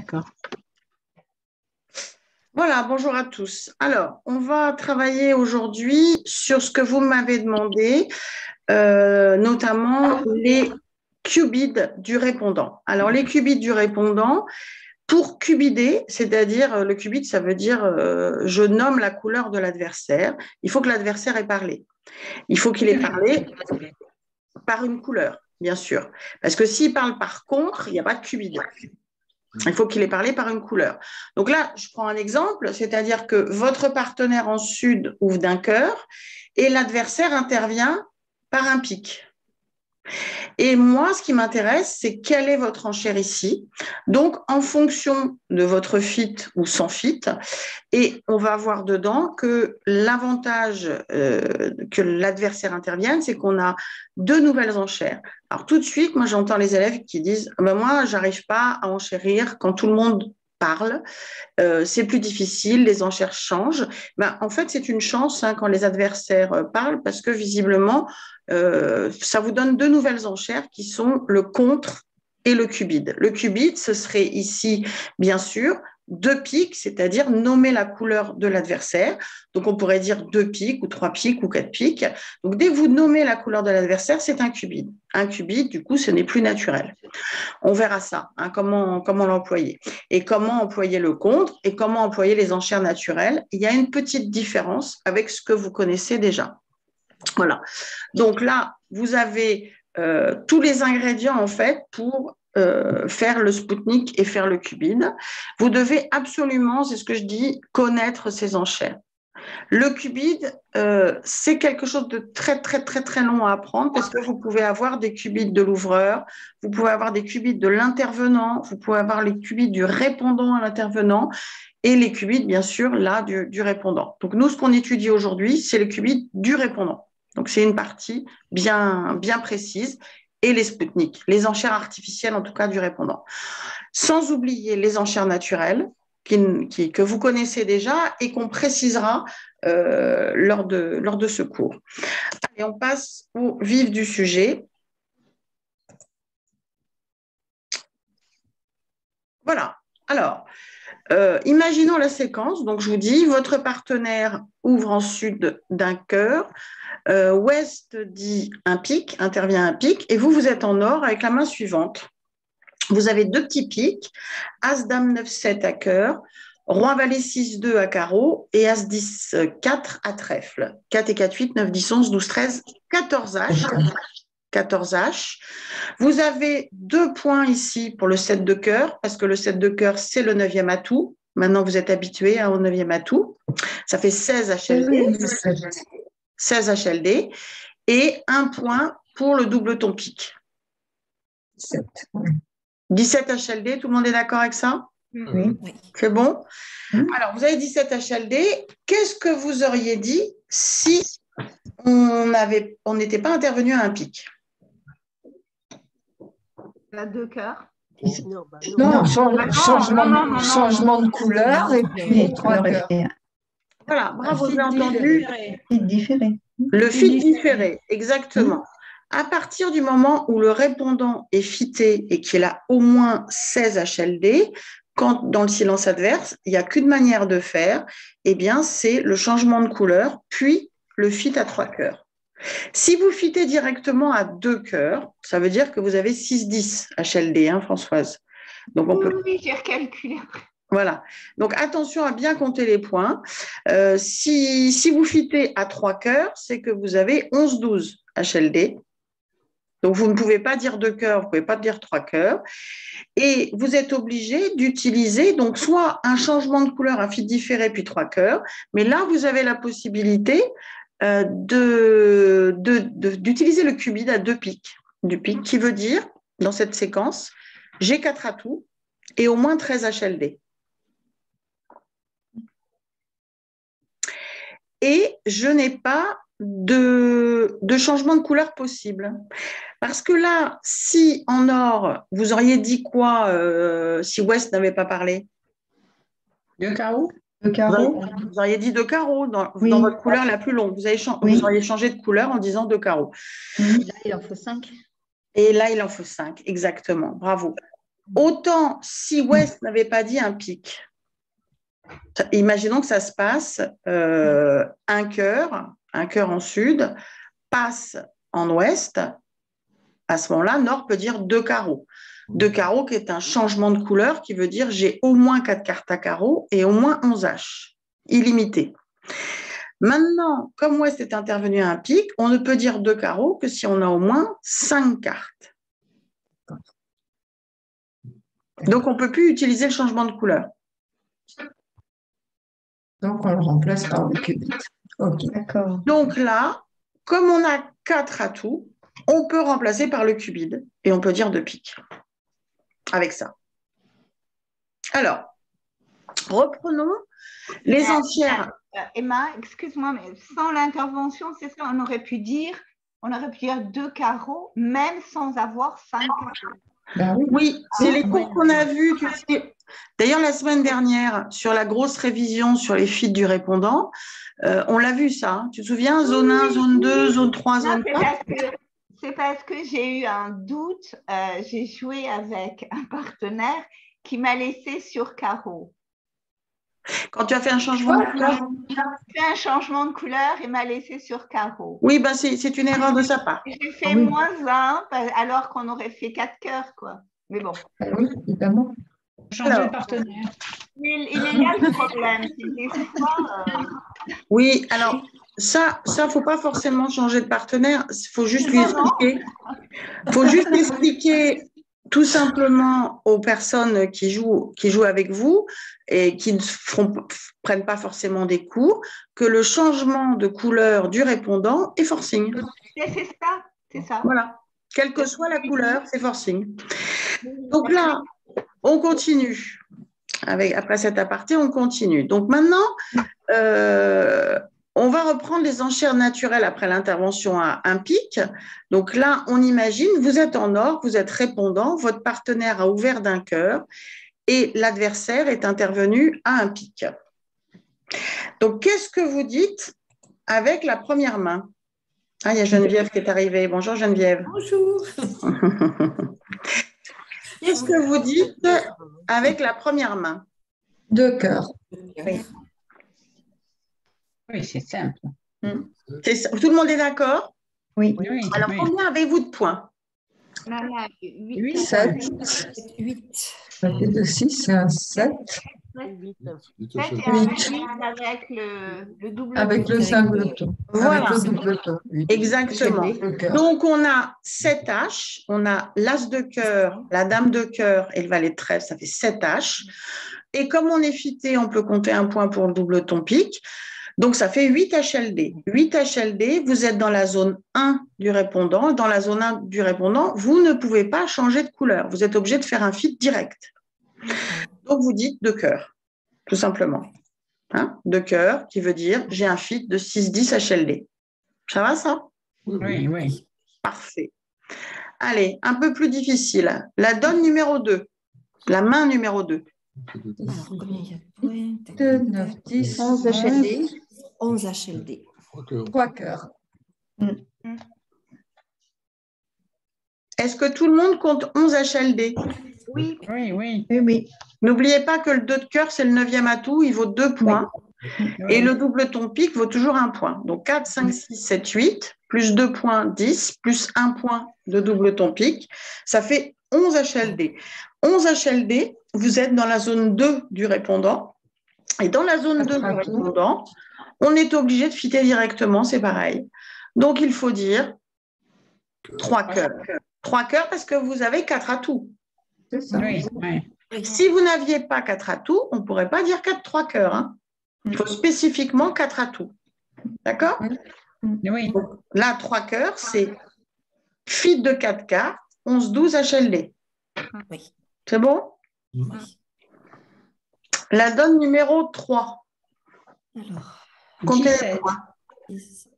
D'accord. Voilà, bonjour à tous. Alors, on va travailler aujourd'hui sur ce que vous m'avez demandé, notamment les qubits du répondant. Alors, les qubits du répondant, pour cubider, c'est-à-dire le qubit, ça veut dire je nomme la couleur de l'adversaire. Il faut que l'adversaire ait parlé. Il faut qu'il ait parlé par une couleur, bien sûr. Parce que s'il parle par contre, il n'y a pas de qubit. Il faut qu'il ait parlé par une couleur. Donc là, je prends un exemple, c'est-à-dire que votre partenaire en sud ouvre d'un cœur et l'adversaire intervient par un pic. Et moi, ce qui m'intéresse, c'est quelle est votre enchère ici. Donc, en fonction de votre fit ou sans fit, et on va voir dedans que l'avantage que l'adversaire intervienne, c'est qu'on a deux nouvelles enchères. Alors, tout de suite, moi, j'entends les élèves qui disent ben, moi, j'arrive pas à enchérir quand tout le monde parle, c'est plus difficile, les enchères changent. Ben, en fait, c'est une chance hein, quand les adversaires parlent parce que visiblement, ça vous donne deux nouvelles enchères qui sont le contre et le qubit. Le qubit, ce serait ici, bien sûr, deux pics, c'est-à-dire nommer la couleur de l'adversaire. Donc, on pourrait dire deux pics ou trois pics ou quatre pics. Donc, dès que vous nommez la couleur de l'adversaire, c'est un qubit. Un qubit, du coup, ce n'est plus naturel. On verra ça, hein, comment l'employer. Et comment employer le contre et comment employer les enchères naturelles. Il y a une petite différence avec ce que vous connaissez déjà. Voilà. Donc là, vous avez tous les ingrédients, en fait, pour faire le Spoutnik et faire le qubit. Vous devez absolument, c'est ce que je dis, connaître ces enchères. Le qubit, c'est quelque chose de très, très, très, très long à apprendre parce que vous pouvez avoir des qubits de l'ouvreur, vous pouvez avoir des qubits de l'intervenant, vous pouvez avoir les qubits du répondant à l'intervenant et les qubits, bien sûr, là, du répondant. Donc, nous, ce qu'on étudie aujourd'hui, c'est le qubit du répondant. Donc, c'est une partie bien, bien précise et les Spoutnik, les enchères artificielles, en tout cas, du répondant. Sans oublier les enchères naturelles que vous connaissez déjà et qu'on précisera lors de ce cours. Et on passe au vif du sujet. Voilà. Alors, imaginons la séquence. Donc, je vous dis, votre partenaire ouvre en sud d'un cœur. Ouest dit un pic, intervient un pic. Et vous, vous êtes en or avec la main suivante. Vous avez deux petits pics, As, Dame, 9, 7 à cœur, Roi, Valet, 6, 2 à carreau et As, 10, 4 à trèfle. 4 et 4, 8, 9, 10, 11, 12, 13, 14 H. 14 H. Vous avez 2 points ici pour le 7 de cœur, parce que le 7 de cœur, c'est le 9e atout. Maintenant, vous êtes habitué au 9e atout. Ça fait 16 HLD. 16 HLD. Et 1 point pour le double ton pic. 17 HLD, tout le monde est d'accord avec ça? Oui. C'est bon? Alors, vous avez 17 HLD. Qu'est-ce que vous auriez dit si on n'était pas intervenu à un pic? La deux cœurs. Non, changement de couleur et puis trois cœurs. Voilà, bravo, j'ai entendu. Fit différé. Le fit différé, exactement. À partir du moment où le répondant est fité et qu'il a au moins 16 HLD, quand dans le silence adverse, il n'y a qu'une manière de faire, eh bien, c'est le changement de couleur, puis le fit à 3 cœurs. Si vous fitez directement à 2 cœurs, ça veut dire que vous avez 6-10 HLD, hein, Françoise. Donc on peut... Oui, j'ai recalculé. Voilà. Donc, attention à bien compter les points. Si vous fitez à 3 cœurs, c'est que vous avez 11-12 HLD. Donc, vous ne pouvez pas dire 2 cœurs, vous ne pouvez pas dire 3 cœurs. Et vous êtes obligé d'utiliser donc soit un changement de couleur, un fit différé, puis 3 cœurs. Mais là, vous avez la possibilité d'utiliser le qubit à 2 pics. Du pic qui veut dire, dans cette séquence, j'ai 4 atouts et au moins 13 HLD. Et je n'ai pas de changement de couleur possible. Parce que là, si en or, vous auriez dit quoi si Ouest n'avait pas parlé? Deux carreaux. Deux carreaux. Vous auriez dit deux carreaux dans votre couleur la plus longue. Vous auriez changé de couleur en disant deux carreaux. Là, il en faut 5. Et là, il en faut 5, exactement. Bravo. Autant si Ouest n'avait pas dit un pic. Imaginons que ça se passe un cœur en Sud, passe en Ouest. À ce moment-là, Nord peut dire 2 carreaux. 2 carreaux qui est un changement de couleur qui veut dire j'ai au moins 4 cartes à carreaux et au moins 11 H, illimité. Maintenant, comme Ouest est intervenu à un pic, on ne peut dire 2 carreaux que si on a au moins 5 cartes. Donc, on ne peut plus utiliser le changement de couleur. Donc, on le remplace par le qubit. OK. D'accord. Donc là, comme on a 4 atouts, on peut remplacer par le qubit et on peut dire 2 pics avec ça. Alors, reprenons les entières. Emma, excuse-moi, mais sans l'intervention, c'est ça, on aurait pu dire 2 carreaux, même sans avoir 5 carreaux. Ben Oui, c'est les cours qu'on a vus. D'ailleurs, la semaine dernière, sur la grosse révision sur les feeds du répondant, on l'a vu ça. Tu te souviens, zone 1, zone 2, zone 3, zone 4 ? C'est parce que j'ai eu un doute. J'ai joué avec un partenaire qui m'a laissé sur carreau. Quand tu as fait un changement de couleur ? J'ai fait un changement de couleur et m'a laissé sur carreau. Oui, ben c'est une erreur de sa part. J'ai fait -1 alors qu'on aurait fait 4 cœurs, quoi. Mais bon. oui, évidemment. Changer de partenaire. Il est là le problème. C'est des fois, Oui, alors ça, faut pas forcément changer de partenaire. Il faut juste lui expliquer. Il faut juste expliquer tout simplement aux personnes qui jouent avec vous et qui ne prennent pas forcément des cours que le changement de couleur du répondant est forcing. C'est ça. Voilà. Quelle que soit la couleur, c'est forcing. Donc là, on continue. Après cet aparté, on continue. Donc maintenant, on va reprendre les enchères naturelles après l'intervention à un pic. Donc là, on imagine, vous êtes en or, vous êtes répondant, votre partenaire a ouvert d'un cœur et l'adversaire est intervenu à un pic. Donc, qu'est-ce que vous dites avec la première main ? Ah, il y a Geneviève qui est arrivée. Bonjour Geneviève. Bonjour. Qu'est-ce que vous dites avec la première main ? 2 cœurs. Oui, c'est simple. Tout le monde est d'accord ? Oui. Alors, combien avez-vous de points ? 7. 8. Ça fait 2, 6, c'est un 7. 8. Avec le double. Avec le singleton. Voilà. Avec le doubleton. Exactement. Donc, on a 7 H, on a l'As de cœur, la Dame de cœur et le Valet de trèfle, ça fait 7 H. Et comme on est fité, on peut compter un point pour le doubleton pique. Donc, ça fait 8 HLD. 8 HLD, vous êtes dans la zone 1 du répondant. Dans la zone 1 du répondant, vous ne pouvez pas changer de couleur. Vous êtes obligé de faire un fit direct. Donc, vous dites 2 cœurs, tout simplement. 2 cœurs, qui veut dire j'ai un fit de 6-10 HLD. Ça va, ça ? Oui, oui. Parfait. Allez, un peu plus difficile. La donne numéro 2. La main numéro 2. Alors, combien il y a de points ? 2, 9, 10, 11 HLD. 11 HLD. 3 cœurs. Est-ce que tout le monde compte 11 HLD ? Oui. Oui. N'oubliez pas que le 2 de cœur, c'est le 9e atout, il vaut 2 points. Et le doubleton pique vaut toujours 1 point. Donc 4, 5, 6, 7, 8, plus 2 points, 10, plus 1 point de doubleton pique, ça fait 11 HLD. 11 HLD, vous êtes dans la zone 2 du répondant. Et dans la zone 2 du répondant, on est obligé de fitter directement, c'est pareil. Donc, il faut dire 3 cœurs. 3 cœurs parce que vous avez 4 atouts. C'est ça. Oui. Si vous n'aviez pas 4 atouts, on ne pourrait pas dire 3 cœurs. Il faut spécifiquement 4 atouts. D'accord ? Oui. Donc, là, 3 cœurs, c'est fit de 4 cartes, 11-12 HLD. Oui. C'est bon ? La donne numéro 3. Alors, Comptez 17.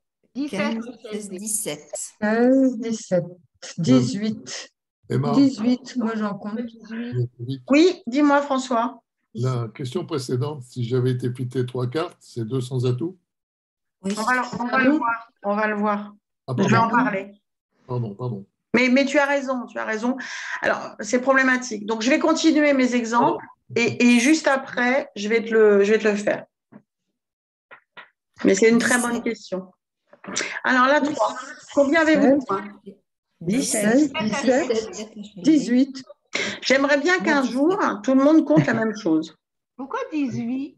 15, 16, 17. 16, 17, 18. Emma, 18, moi j'en compte. Oui, dis-moi François. la question précédente, si j'avais été pité 3 cartes, c'est 200 atouts. Oui. On va le voir. On va le voir. Ah, Je vais en pardon. parler. Pardon. Mais tu as raison, tu as raison. Alors, c'est problématique. Donc, je vais continuer mes exemples et juste après, je vais te le faire. Mais c'est une très bonne question. Alors, la 3. Combien avez-vous de points? 17, 18. J'aimerais bien qu'un jour, tout le monde compte la même chose. Pourquoi 18?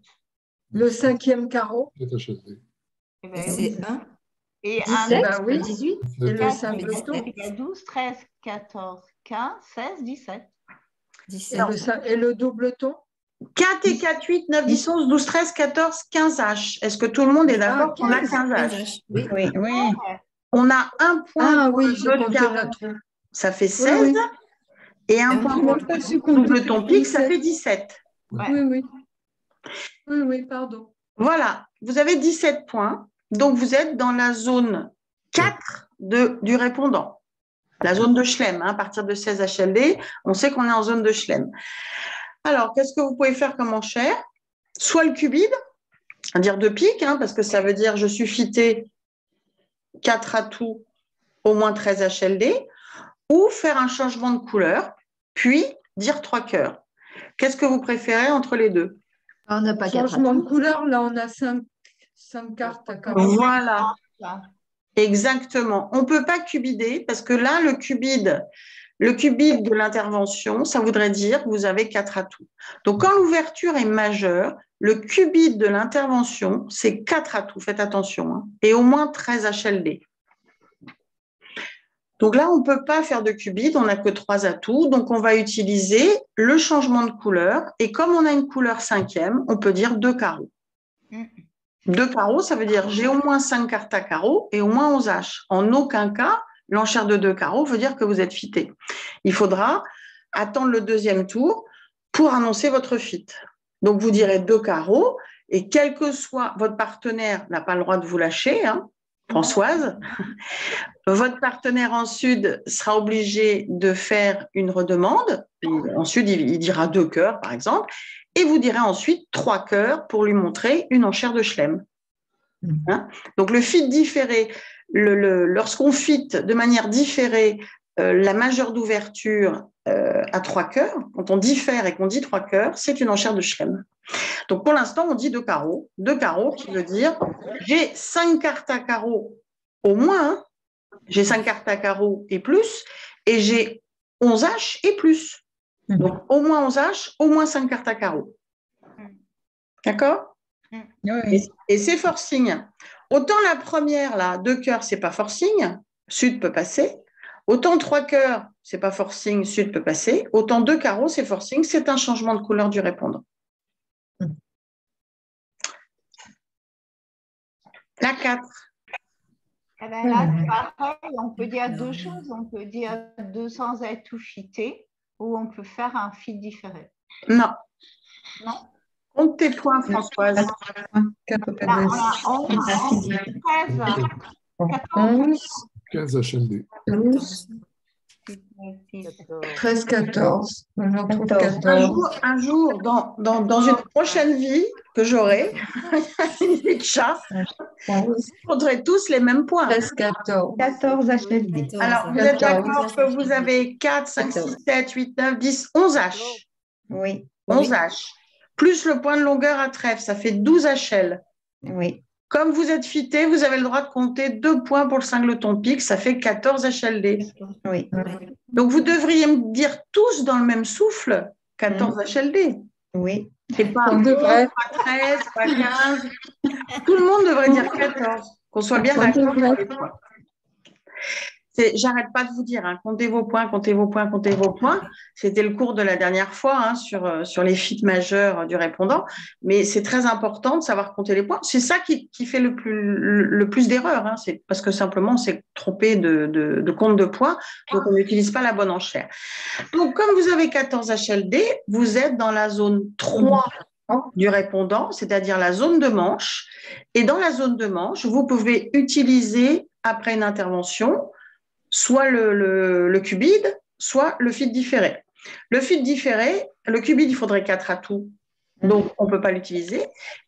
Le 5e carreau. C'est HLD. Eh ben oui. C'est 1. Et 17, bah oui. 18. Et le quatre, singleton. il y a 12, 13, 14, 15, 16, 17. 17. Et le doubleton. 4 et 4, 8, 9, 10, 11, 12, 13, 14, 15 H. Est-ce que tout le monde est d'accord qu'on a 15 H? Oui. Oui. On a un point Ah pour oui, le j'ai deux de compté carreau, notre. ça fait 16. Oui, Et un Un point point pour J'ai pas su le compter. doubleton pique, ça fait 17. Ouais. Oui. Oui, pardon. Voilà, vous avez 17 points. Donc, vous êtes dans la zone 4 du répondant. La zone de Schlem, à partir de 16 HLD, on sait qu'on est en zone de Schlem. Alors, qu'est-ce que vous pouvez faire comme enchère? Soit le cubide, c'est-à-dire de pique, parce que ça veut dire je suis fité 4 atouts, au moins 13 HLD, ou faire un changement de couleur, puis dire 3 cœurs. Qu'est-ce que vous préférez entre les deux? On n'a pas 4 Changement de couleur, là, on a 5 cartes à carreau. Voilà, exactement. On ne peut pas cubider parce que là, le cubide de l'intervention, ça voudrait dire que vous avez 4 atouts. Donc, quand l'ouverture est majeure, le cubide de l'intervention, c'est 4 atouts, faites attention, et au moins 13 HLD. Donc là, on ne peut pas faire de cubide, on n'a que 3 atouts, donc on va utiliser le changement de couleur, et comme on a une couleur 5e, on peut dire 2 carreaux. 2 carreaux, ça veut dire j'ai au moins 5 cartes à carreaux et au moins 11 H. En aucun cas, l'enchère de 2 carreaux veut dire que vous êtes fité. Il faudra attendre le 2e tour pour annoncer votre fit. Donc, vous direz 2 carreaux et quel que soit votre partenaire n'a pas le droit de vous lâcher, Françoise. Votre partenaire en sud sera obligé de faire une redemande. En sud, il dira 2 cœurs, par exemple. Et vous direz ensuite 3 cœurs pour lui montrer une enchère de Schlem. Donc, le fit différé, lorsqu'on fit de manière différée la majeure d'ouverture à 3 cœurs, quand on diffère et qu'on dit 3 cœurs, c'est une enchère de Schlem. Donc, pour l'instant, on dit 2 carreaux. 2 carreaux qui veut dire j'ai 5 cartes à carreaux au moins, j'ai 5 cartes à carreaux et plus, et j'ai 11 H et plus. Donc, au moins 11 H, au moins 5 cartes à carreaux. D'accord? Oui. Et c'est forcing. Autant la première, là, 2 cœurs, c'est pas forcing, sud peut passer. Autant 3 cœurs, c'est pas forcing, sud peut passer. Autant 2 carreaux, c'est forcing, c'est un changement de couleur du répondant. La 4. Eh ben là, c'est pareil, on peut dire 2 choses. On peut dire 2 sans être tout fité ou on peut faire un fit différé. Non. Non. Compte tes points, Françoise. Là, on a 11, 13, 14, 15 HLD. 12, 13, 14. J'en trouve 14. Un jour dans une prochaine vie que j'aurai, une vie de chat, vous prendrez tous les mêmes points. 13, 14. 14 HLD. Alors, vous êtes d'accord que vous avez 4, 5, 6, 7, 8, 9, 10, 11 H. Oui. 11 H. Plus le point de longueur à trèfle, ça fait 12 HL. Oui. Comme vous êtes fité, vous avez le droit de compter 2 points pour le singleton pique, ça fait 14 HLD. Oui. Donc, vous devriez me dire tous dans le même souffle 14 HLD. Oui. C'est pas On 11, devrait. pas 13, pas 15. Tout le monde devrait dire 14, qu'on soit bien d'accord sur les points. J'arrête pas de vous dire, comptez vos points, comptez vos points, comptez vos points. C'était le cours de la dernière fois sur les fits majeurs du répondant, mais c'est très important de savoir compter les points. C'est ça qui fait le plus d'erreurs, c'est parce que simplement on s'est trompé de compte de points, donc on n'utilise pas la bonne enchère. Donc comme vous avez 14 HLD, vous êtes dans la zone 3 du répondant, c'est-à-dire la zone de manche, et dans la zone de manche, vous pouvez utiliser après une intervention soit le cubide, soit le fit différé. Le fit différé, le cubide, il faudrait 4 atouts, donc on ne peut pas l'utiliser.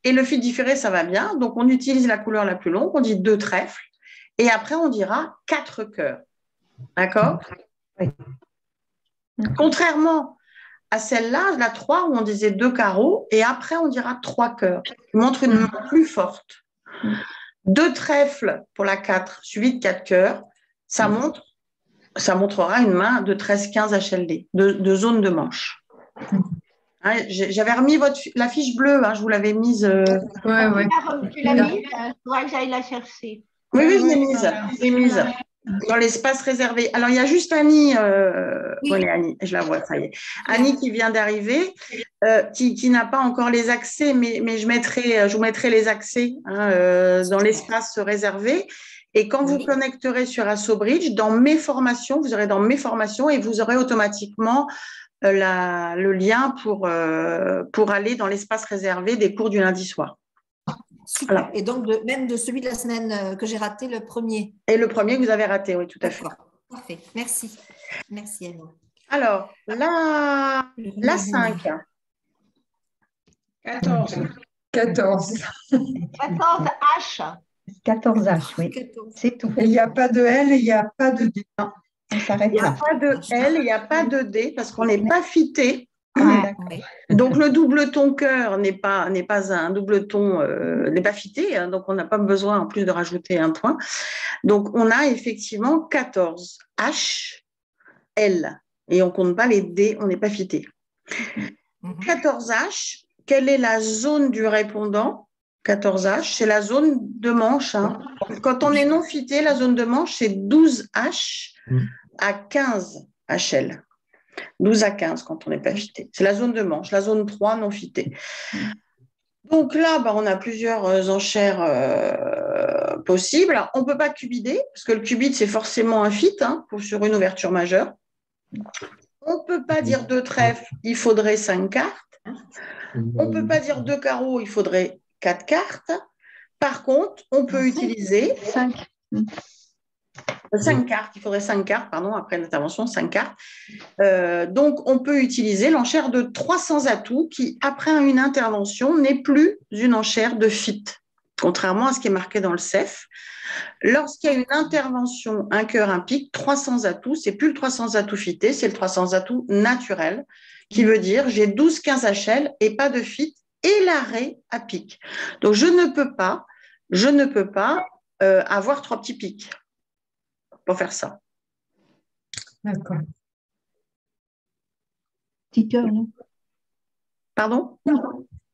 Et le fit différé, ça va bien, donc on utilise la couleur la plus longue, on dit 2 trèfles, et après on dira 4 cœurs. D'accord? Oui. Contrairement à celle-là, la 3, où on disait 2 carreaux, et après, on dira 3 cœurs. On montre une main plus forte. 2 trèfles pour la 4, suivi de 4 cœurs. Ça montrera une main de 13-15 HLD, de zone de manche. Hein, j'avais remis la fiche bleue, hein, je vous l'avais mise. Ouais. Tu l'as mise? Il faudra que j'aille la chercher. Oui, je l'ai mise dans l'espace réservé. Alors, il y a juste Annie, oui, Annie, je la vois, ça y est. Annie qui vient d'arriver, qui n'a pas encore les accès, mais je vous mettrai les accès dans l'espace réservé. Et quand vous connecterez sur AssoBridge, dans mes formations, vous aurez dans mes formations et vous aurez automatiquement le lien pour aller dans l'espace réservé des cours du lundi soir. Super. Alors. Et donc, même de celui de la semaine que j'ai raté, le premier. Et le premier que vous avez raté, oui, tout à fait. Parfait. Merci. Merci, Annie. Alors, la 5. 14. 14. 14 H. 14 H, oui. C'est tout. Il n'y a pas de L et il n'y a pas de D. Non, on s'arrête Il n'y a là. pas de L, il n'y a pas de D parce qu'on n'est pas fité. D'accord. Donc, le double ton cœur n'est pas un double ton, n'est pas fité, hein, donc on n'a pas besoin en plus de rajouter un point. Donc, on a effectivement 14 H, L, et on ne compte pas les D, on n'est pas fité. 14 H, quelle est la zone du répondant? 14 H, c'est la zone de manche. Hein. Quand on est non fité, la zone de manche, c'est 12 H à 15 HL. 12 à 15 quand on n'est pas fité. C'est la zone de manche, la zone 3 non fitée. Donc là, on a plusieurs enchères possibles. Alors, on ne peut pas cubider, parce que le cubide, c'est forcément un fit sur une ouverture majeure. On ne peut pas dire 2 trèfles, il faudrait 5 cartes. On ne peut pas dire 2 carreaux, il faudrait 4 cartes. Par contre, on peut utiliser 5 cartes, il faudrait 5 cartes, pardon, après l'intervention, 5 cartes. Donc, on peut utiliser l'enchère de 300 atouts qui, après une intervention, n'est plus une enchère de fit, contrairement à ce qui est marqué dans le CEF. Lorsqu'il y a une intervention, un cœur, un pic, 300 atouts, c'est plus le 300 atouts fité, c'est le 300 atouts naturel, qui veut dire j'ai 12-15 HL et pas de fit et l'arrêt à pic. Donc, je ne peux pas avoir 3 petits pics pour faire ça. D'accord. Petit cœur, non? Pardon?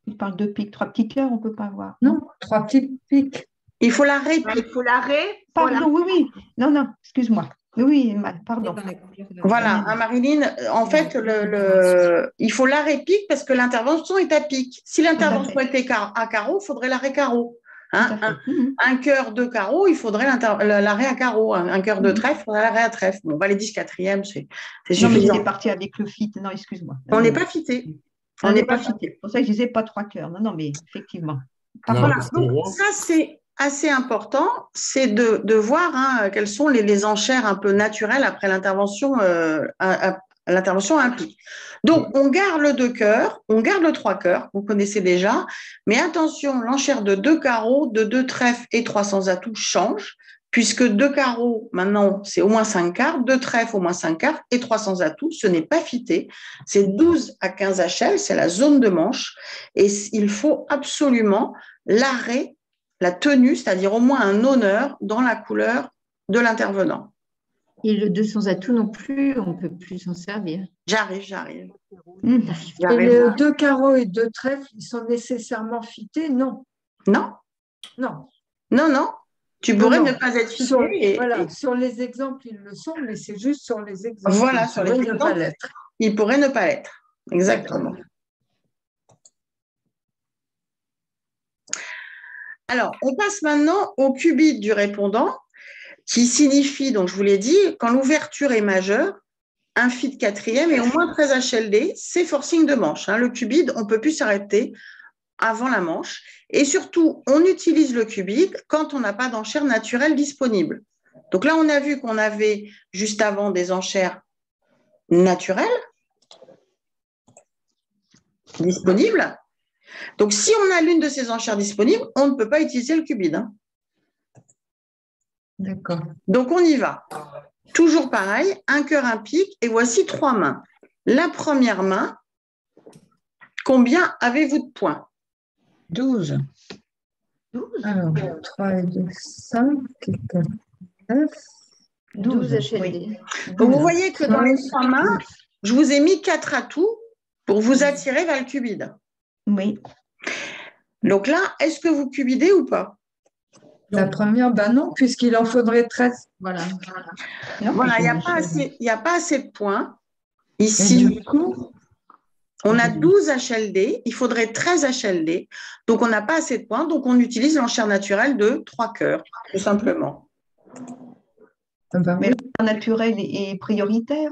Tu parles de pics, 3 petits cœurs, on ne peut pas avoir. Non, 3 petits pics. Il faut l'arrêt. Il faut l'arrêt. Pardon, oui. Non, excuse-moi. Oui, pardon. Voilà, Marilyn, en fait, il faut l'arrêt pic parce que l'intervention est à pic. Si l'intervention était à carreau, il faudrait l'arrêt carreau. Un cœur de carreau, il faudrait l'arrêt à carreau. Un cœur de trèfle, il faudrait l'arrêt à trèfle. Bon, les 10/4, c'est suffisant. Non, mais j'étais partie avec le fit. Non, excuse-moi. On n'est pas fité. On n'est pas fité. C'est pour ça que je disais pas 3 cœurs. Non, mais effectivement. Voilà. Donc, ça, c'est assez important, c'est de voir quelles sont les enchères un peu naturelles après l'intervention implique. Donc, on garde le 2 cœurs, on garde le 3 cœurs, vous connaissez déjà, mais attention, l'enchère de 2 carreaux, de 2 trèfles et 300 atouts change, puisque 2 carreaux, maintenant, c'est au moins 5 cartes, 2 trèfles, au moins 5 cartes, et 300 atouts, ce n'est pas fité, c'est 12 à 15 HL, c'est la zone de manche, et il faut absolument l'arrêt, la tenue, c'est-à-dire au moins un honneur dans la couleur de l'intervenant. Et le 200 atouts non plus, on ne peut plus s'en servir. J'arrive. Et les 2 carreaux et 2 trèfles, ils sont nécessairement fités? Non. Non. Tu pourrais ne pas être fité. Voilà, sur les exemples, ils le sont, mais c'est juste sur les exemples. Voilà, sur les exemples, ils pourraient ne pas l'être. Exactement. Alors, on passe maintenant au cubide du répondant, qui signifie, donc je vous l'ai dit, quand l'ouverture est majeure, un fit 4e et au moins 13 HLD, c'est forcing de manche. Le cubide, on ne peut plus s'arrêter avant la manche. Et surtout, on utilise le cubide quand on n'a pas d'enchère naturelle disponible. Donc là, on a vu qu'on avait juste avant des enchères naturelles disponibles. Donc, si on a l'une de ces enchères disponibles, on ne peut pas utiliser le cubide. D'accord. Donc, on y va. Toujours pareil, un cœur, un pic, et voici 3 mains. La première main, combien avez-vous de points? 12. Alors, 3 et 2, 5, 9. 12 HLD. Donc, vous voyez que dans les 3 mains, je vous ai mis 4 atouts pour vous attirer vers le cubide. Oui. Donc là, est-ce que vous cubidez ou pas? La première, ben non, puisqu'il en faudrait 13. Voilà. Voilà, il n'y a pas assez de points. Et Ici, du coup, on a 12 HLD, il faudrait 13 HLD. Donc, on n'a pas assez de points, donc on utilise l'enchère naturelle de 3 cœurs, tout simplement. ben Mais oui. le naturel est prioritaire,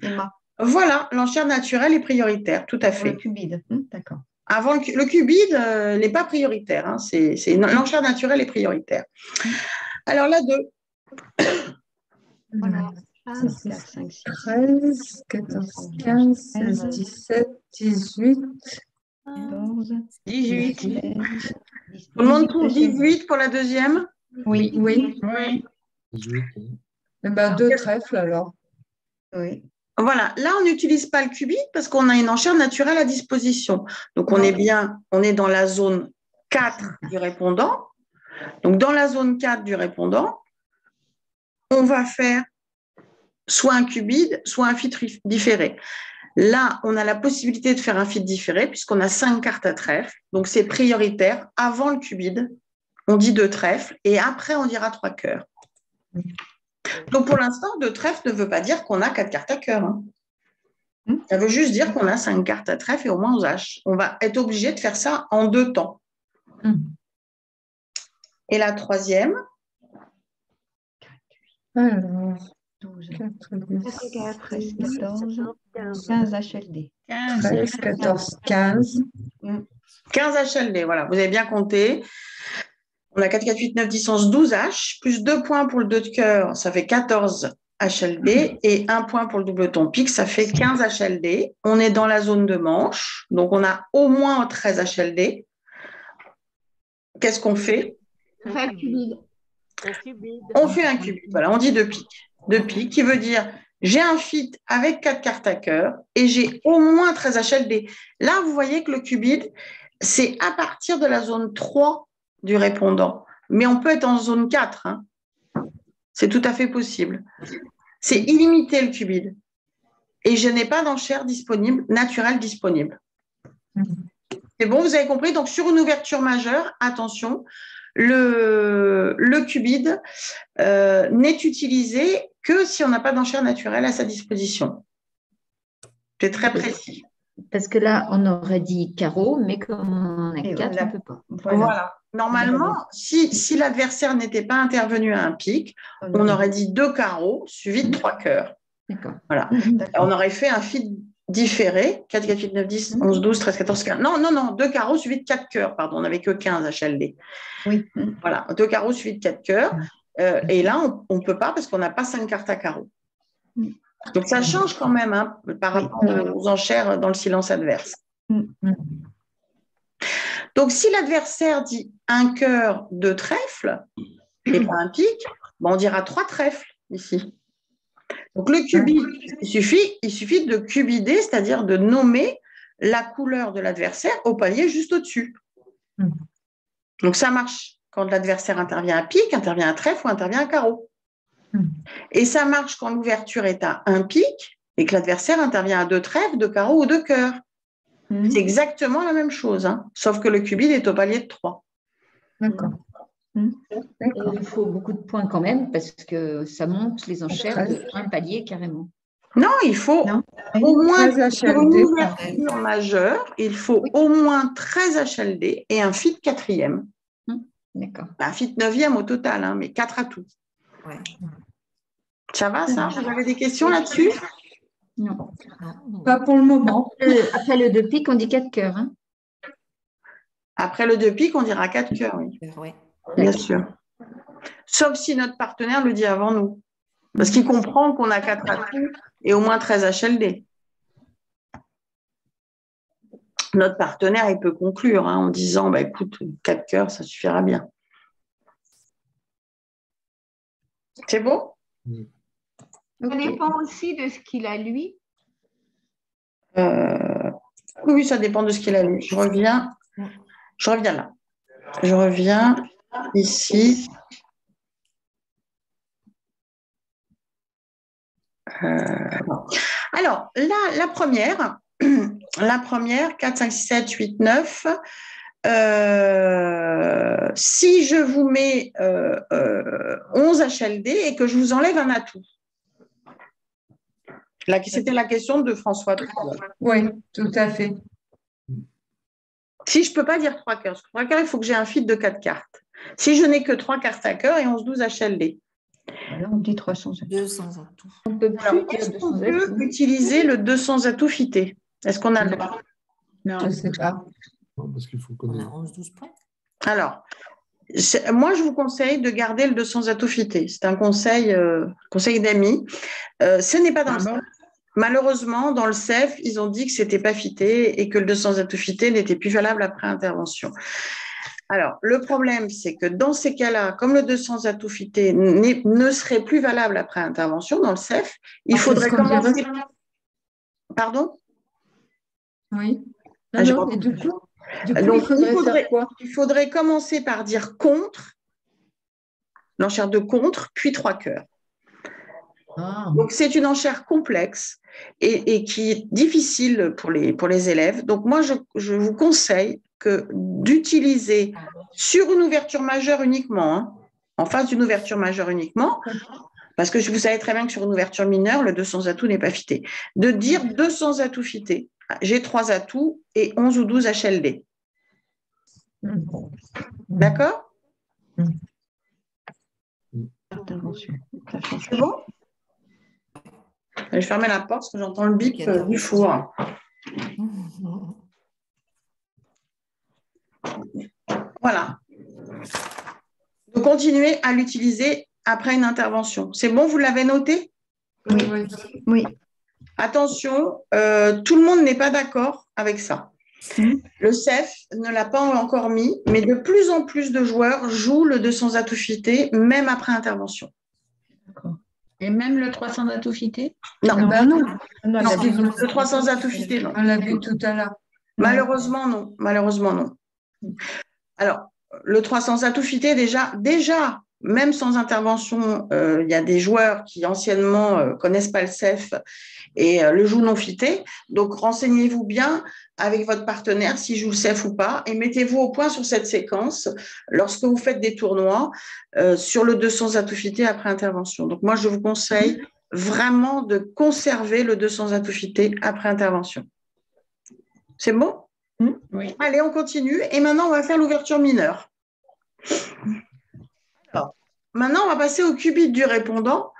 Emma, Voilà, l'enchère naturelle est prioritaire, tout à pour le fait. cubide. D'accord. Avant le cubide n'est pas prioritaire, hein, l'enchère naturelle est prioritaire. Alors là, 2. Voilà. 4, 5, 6. 13, 14, 15, 16, 17, 18. 14, 18. 16, Tout le monde trouve 18 pour la deuxième? Oui. Oui. Oui. 18. Eh ben, 2 trèfles alors. Oui. Voilà, là, on n'utilise pas le cubide parce qu'on a une enchère naturelle à disposition. Donc, on est dans la zone 4 du répondant. Donc, dans la zone 4 du répondant, on va faire soit un cubide, soit un fil différé. Là, on a la possibilité de faire un fil différé puisqu'on a 5 cartes à trèfle. Donc, c'est prioritaire. Avant le cubide, on dit 2 trèfles et après, on dira 3 cœurs. Donc, pour l'instant, 2 trèfles ne veut pas dire qu'on a 4 cartes à cœur. Hein. Ça veut juste dire qu'on a 5 cartes à trèfle et au moins aux H. On va être obligé de faire ça en 2 temps. Et la troisième? Alors, 12, 4, 13, 14, 15 HLD. 13, 14, 15. 15 HLD, voilà. Vous avez bien compté. On a 4, 4, 8, 9, 10, 11, 12 H, plus 2 points pour le 2 de cœur, ça fait 14 HLD, et 1 point pour le double ton pique, ça fait 15 HLD. On est dans la zone de manche, donc on a au moins 13 HLD. Qu'est-ce qu'on fait? On fait un cubide. On fait un cubide, voilà, on dit 2 piques. 2 piques, qui veut dire j'ai un fit avec 4 cartes à cœur et j'ai au moins 13 HLD. Là, vous voyez que le cubide, c'est à partir de la zone 3 du répondant. Mais on peut être en zone 4. Hein. C'est tout à fait possible. C'est illimité le cubide. Et je n'ai pas d'enchère disponible, naturelle disponible. C'est bon, vous avez compris? Donc, sur une ouverture majeure, attention, le cubide n'est utilisé que si on n'a pas d'enchère naturelle à sa disposition. C'est très précis. Parce que là, on aurait dit carreau, mais comme on a 4, on ne peut pas. Voilà. Normalement, si l'adversaire n'était pas intervenu à un pic, on aurait dit 2 carreaux suivis de 3 cœurs. D'accord. Voilà. On aurait fait un fil différé, 4, 4, 8, 9, 10, 11, 12, 13, 14, 15. Non, 2 carreaux suivis de 4 cœurs, pardon, on n'avait que 15 HLD. Oui. Voilà, 2 carreaux suivis de 4 cœurs. Et là, on ne peut pas parce qu'on n'a pas 5 cartes à carreaux. Donc, ça change quand même hein, par rapport aux enchères dans le silence adverse. Donc, si l'adversaire dit un cœur, 2 trèfles, et pas un pic, on dira 3 trèfles ici. Donc, le cubide, il suffit de cubider, c'est-à-dire de nommer la couleur de l'adversaire au palier juste au-dessus. Donc, ça marche quand l'adversaire intervient à pic, intervient à trèfle ou intervient à carreau. Et ça marche quand l'ouverture est à un pic et que l'adversaire intervient à 2 trèfles, 2 carreaux ou 2 cœurs. C'est exactement la même chose, hein, sauf que le cubide est au palier de 3. D'accord. Il faut beaucoup de points quand même parce que ça monte les enchères de un palier carrément. Non, il faut au moins, pour une ouverture majeure, il faut au moins 13 HLD et un fit 4e. D'accord. Un fit 9e au total, hein, mais 4 à tout. Ouais. Ça va, ça? Vous avez des questions là-dessus? Non. Pas pour le moment. Après le 2 piques, on dit 4 cœurs. Hein. Après le 2 piques, on dira 4 cœurs, oui. Ouais. Bien sûr. Sauf si notre partenaire le dit avant nous. Parce qu'il comprend qu'on a 4 atouts et au moins 13 HLD. Notre partenaire, il peut conclure hein, en disant bah, écoute, 4 cœurs, ça suffira bien. C'est bon? Ça dépend aussi de ce qu'il a lui. Oui, ça dépend de ce qu'il a lu. Je reviens là. Je reviens ici. Alors, la première, 4, 5, 6, 7, 8, 9. Si je vous mets 11 HLD et que je vous enlève un atout. C'était la question de François. Oui, tout à fait. Si je ne peux pas dire 3 cœurs, parce que 3 cœurs, il faut que j'ai un feed de 4 cartes. Si je n'ai que 3 cartes à cœur et 11, 12 HLD. Alors, on dit 300 atouts. 200 atouts. On peut plus dire Est-ce 200 qu'on peut atouts. utiliser le 200 atouts fité? Est-ce qu'on a le droit? Non. Je ne sais pas. Non, parce qu'il faut On connaître. a 11-12 points. Alors, moi, je vous conseille de garder le 200 atouts fité. C'est un conseil d'amis. Ce n'est pas dans le CEF. Malheureusement, dans le CEF, ils ont dit que ce n'était pas fité et que le 200 atouts fité n'était plus valable après intervention. Alors, le problème, c'est que dans ces cas-là, comme le 200 atouts fité ne serait plus valable après intervention dans le CEF, il faudrait commencer… Pardon? Oui. Ah, Non, et du coup, Donc, il faudrait faire quoi? il faudrait commencer par dire contre, l'enchère de contre, puis 3 cœurs. Ah. Donc, c'est une enchère complexe et qui est difficile pour les élèves. Donc, moi, je vous conseille d'utiliser sur une ouverture majeure uniquement, hein, en face d'une ouverture majeure uniquement, parce que vous savez très bien que sur une ouverture mineure, le 200 atouts n'est pas fité, de dire 200 atouts fités. J'ai 3 atouts et 11 ou 12 HLD. D'accord? C'est bon? Je vais fermer la porte parce que j'entends le bip du four. Voilà. Vous continuez à l'utiliser après une intervention. C'est bon, vous l'avez noté? Oui. Attention, tout le monde n'est pas d'accord avec ça. Le CEF ne l'a pas encore mis, mais de plus en plus de joueurs jouent le 200 atouts fités, même après intervention. Et même le 300 atouts fités? Non, Non. non, le 300 atouts fités, non. On l'a vu tout à l'heure. Malheureusement, non. Malheureusement, non. Alors, le 300 atouts fités, déjà, même sans intervention, il y a des joueurs qui anciennement connaissent pas le CEF et le jouent non fité. Donc, renseignez-vous bien avec votre partenaire s'il joue le CEF ou pas et mettez-vous au point sur cette séquence lorsque vous faites des tournois sur le 200 atouts fités après intervention. Donc, moi, je vous conseille vraiment de conserver le 200 atouts fités après intervention. C'est bon? Oui. Allez, on continue. Et maintenant, on va faire l'ouverture mineure. Alors, maintenant, on va passer au qubit du répondant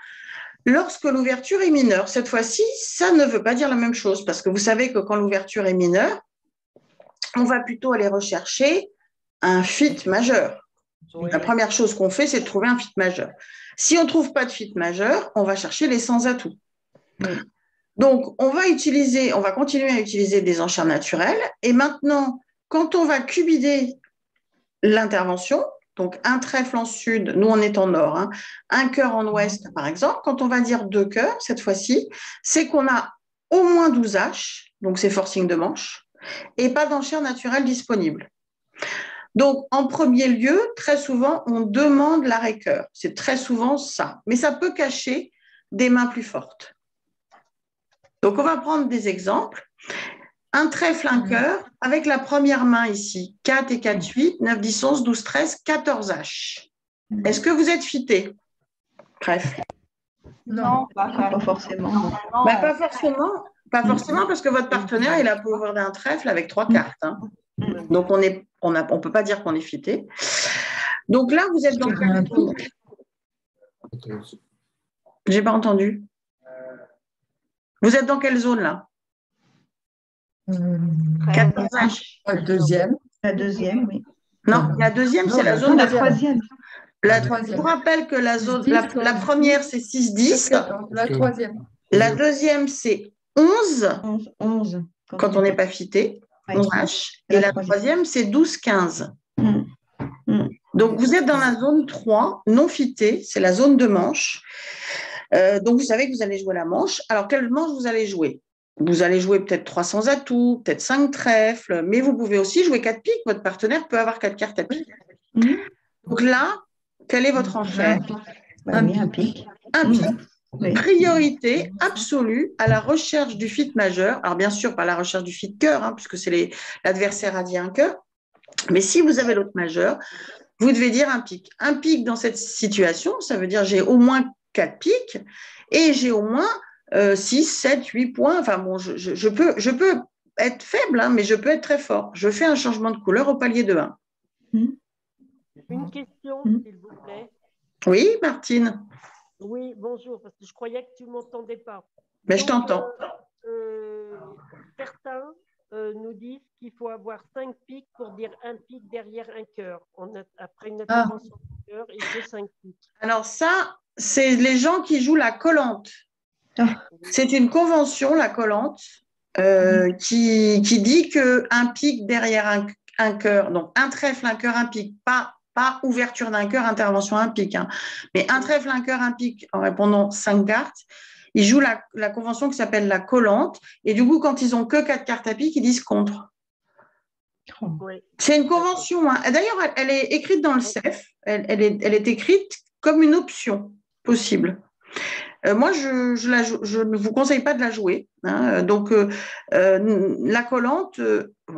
lorsque l'ouverture est mineure. Cette fois-ci, ça ne veut pas dire la même chose parce que vous savez que quand l'ouverture est mineure, on va plutôt aller rechercher un fit majeur. Oui. La première chose qu'on fait, c'est de trouver un fit majeur. Si on ne trouve pas de fit majeur, on va chercher les 100 atouts. Oui. Donc, on va continuer à utiliser des enchères naturelles. Et maintenant, quand on va cubider l'intervention, donc un trèfle en sud, nous on est en nord, hein, un cœur en ouest par exemple, quand on va dire 2 cœurs cette fois-ci, c'est qu'on a au moins 12 H, donc c'est forcing de manche, et pas d'enchère naturelle disponible. Donc, en premier lieu, très souvent, on demande l'arrêt cœur. C'est très souvent ça. Mais ça peut cacher des mains plus fortes. Donc, on va prendre des exemples. Un trèfle, un cœur, avec la première main ici, 4 et 4, 8, 9, 10, 11, 12, 13, 14 H. Est-ce que vous êtes fité? Trèfle. Non, pas forcément. Bah, pas forcément. Pas forcément parce que votre partenaire, il a pouvoir d'un trèfle avec 3 cartes. Hein. Donc, on peut pas dire qu'on est fité. Donc là, vous êtes dans quelle zone? J'ai pas entendu. Vous êtes dans quelle zone là? 14 H. La deuxième. La deuxième, oui. Non, la deuxième, c'est la zone. La troisième. Je vous rappelle que la zone, la première, c'est 6-10. La troisième. La deuxième, c'est 11. 11. Quand on n'est pas fité. 11 H. Et la troisième, c'est 12-15. Donc, vous êtes dans la zone 3, non fitée, c'est la zone de manche. Donc, vous savez que vous allez jouer la manche. Alors, quelle manche vous allez jouer? Vous allez jouer peut-être 300 atouts, peut-être 5 trèfles, mais vous pouvez aussi jouer 4 piques. Votre partenaire peut avoir 4 cartes à pique. Donc là, quelle est votre enchère? Un pic. Un pic. Oui. Priorité absolue à la recherche du fit majeur. Alors, bien sûr, pas la recherche du fit cœur, hein, puisque c'est l'adversaire a dit un cœur. Mais si vous avez l'autre majeur, vous devez dire un pic. Un pic dans cette situation, ça veut dire j'ai au moins 4 pics et j'ai au moins 6, 7, 8 points. Enfin bon, je peux être faible, hein, mais je peux être très fort. Je fais un changement de couleur au palier de 1. Une question, s'il vous plaît. Oui, Martine. Oui, bonjour, parce que je croyais que tu ne m'entendais pas. Mais je t'entends. Certains nous disent qu'il faut avoir 5 pics pour dire un pic derrière un cœur. Après une intervention de cœur, il faut 5 pics. Alors ça, c'est les gens qui jouent la collante. C'est une convention, la collante, qui dit qu'un pic derrière un cœur, donc un trèfle, un cœur, un pic, pas ouverture d'un cœur, intervention, un pic, hein, mais un trèfle, un cœur, un pic en répondant 5 cartes. Ils jouent la convention qui s'appelle la collante. Et du coup, quand ils n'ont que 4 cartes à pique, ils disent contre. Oui. C'est une convention. Hein. D'ailleurs, elle est écrite dans le CEF. Elle est écrite comme une option possible. Moi, je ne vous conseille pas de la jouer. Hein. Donc, la collante,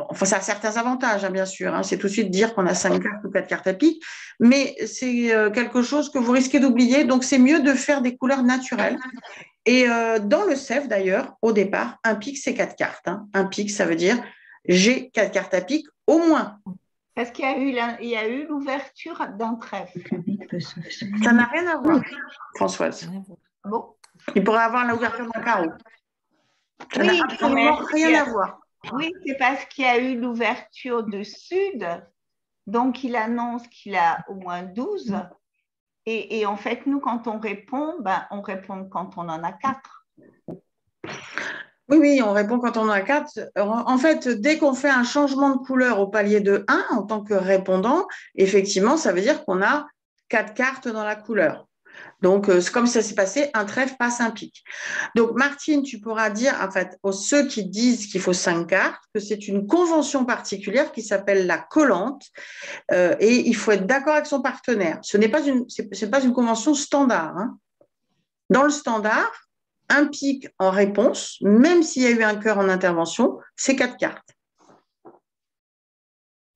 enfin, ça a certains avantages, hein, bien sûr. Hein. C'est tout de suite dire qu'on a 5 cartes ou 4 cartes à pique. Mais c'est quelque chose que vous risquez d'oublier. Donc, c'est mieux de faire des couleurs naturelles. Et dans le CEF, d'ailleurs, au départ, un pic, c'est 4 cartes. Hein. Un pic, ça veut dire j'ai 4 cartes à pique au moins. Parce qu'il y a eu l'ouverture d'un trèfle. Ça n'a rien à voir, Françoise. Bon. Il pourrait avoir l'ouverture d'un carreau. Ça Oui, n'a absolument rien à voir. Oui, c'est parce qu'il y a eu l'ouverture du sud. Donc, il annonce qu'il a au moins 12. Et en fait, nous, quand on répond quand on en a 4. Oui, on répond quand on en a 4. En fait, dès qu'on fait un changement de couleur au palier de 1 en tant que répondant, effectivement, ça veut dire qu'on a 4 cartes dans la couleur. Donc, comme ça s'est passé, un trèfle passe un pic. Donc, Martine, tu pourras dire, en fait, aux ceux qui disent qu'il faut 5 cartes, que c'est une convention particulière qui s'appelle la collante, et il faut être d'accord avec son partenaire. Ce n'est pas une convention standard. Hein. Dans le standard, un pic en réponse, même s'il y a eu un cœur en intervention, c'est 4 cartes.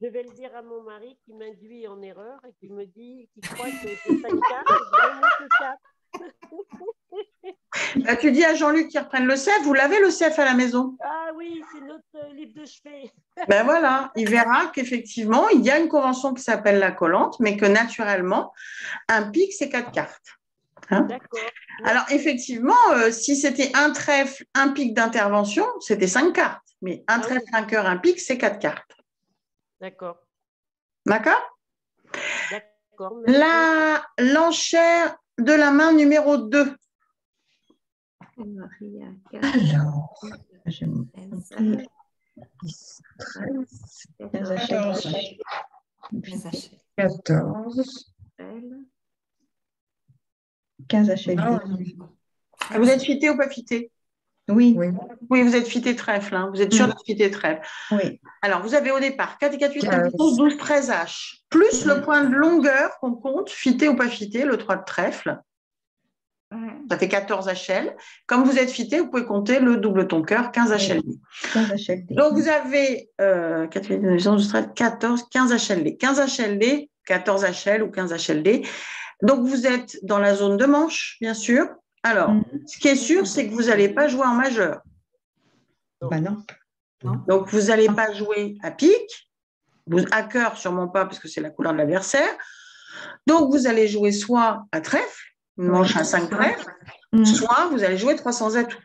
Je vais le dire à mon mari qui m'induit en erreur et qui me dit qu'il croit que c'est 5 cartes, vraiment que 4. Bah, tu dis à Jean-Luc qu'il reprenne le CEF. Vous l'avez le CEF à la maison? Ah oui, c'est notre livre de chevet. Ben voilà, il verra qu'effectivement, il y a une convention qui s'appelle la collante, mais que naturellement, un pic, c'est 4 cartes. Hein? D'accord. Alors, effectivement, si c'était un trèfle, un pic d'intervention, c'était 5 cartes. Mais un trèfle, un cœur, un pic, c'est 4 cartes. D'accord. D'accord? D'accord. L'enchère de la main numéro 2. Alors, je me 14. 15 HLD. Vous êtes fité ou pas fité? Oui. Oui, vous êtes fité trèfle. Hein. Vous êtes sûr d'être fité trèfle. Oui. Alors, vous avez au départ 4 et 4, 8, 9, 12, 12, 13 H. Plus le point de longueur qu'on compte, fité ou pas fité, le 3 de trèfle. Ça fait 14 HL. Comme vous êtes fité, vous pouvez compter le double ton cœur, 15 HLD. 15 HLD. Donc, vous avez 4, 8, 9, 12, 13, 14, 15 HLD. 15 HLD, 14 HL ou 15 HLD. Donc, vous êtes dans la zone de manche, bien sûr. Alors, ce qui est sûr, c'est que vous n'allez pas jouer en majeur. Bah non. Donc, vous n'allez pas jouer à pique. À cœur, sûrement pas, parce que c'est la couleur de l'adversaire. Donc, vous allez jouer soit à trèfle, une manche à 5 trèfles, soit vous allez jouer 300 atouts.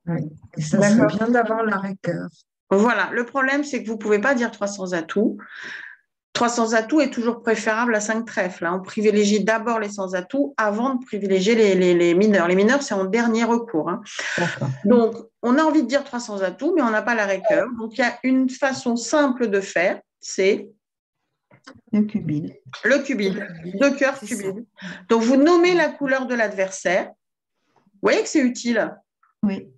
Oui. Et ça serait bien d'avoir l'arrêt cœur. Voilà. Le problème, c'est que vous ne pouvez pas dire 300 atouts. 300 atouts est toujours préférable à 5 trèfles. Hein. On privilégie d'abord les sans atouts avant de privilégier les mineurs. Les mineurs, c'est en dernier recours. Hein. Donc, on a envie de dire 300 atouts, mais on n'a pas l'arrêt cœur. Donc, il y a une façon simple de faire, c'est Le cubide. Le cubide. 2 cœurs C'est ça. cubide. Donc, vous nommez la couleur de l'adversaire. Vous voyez que c'est utile. Oui.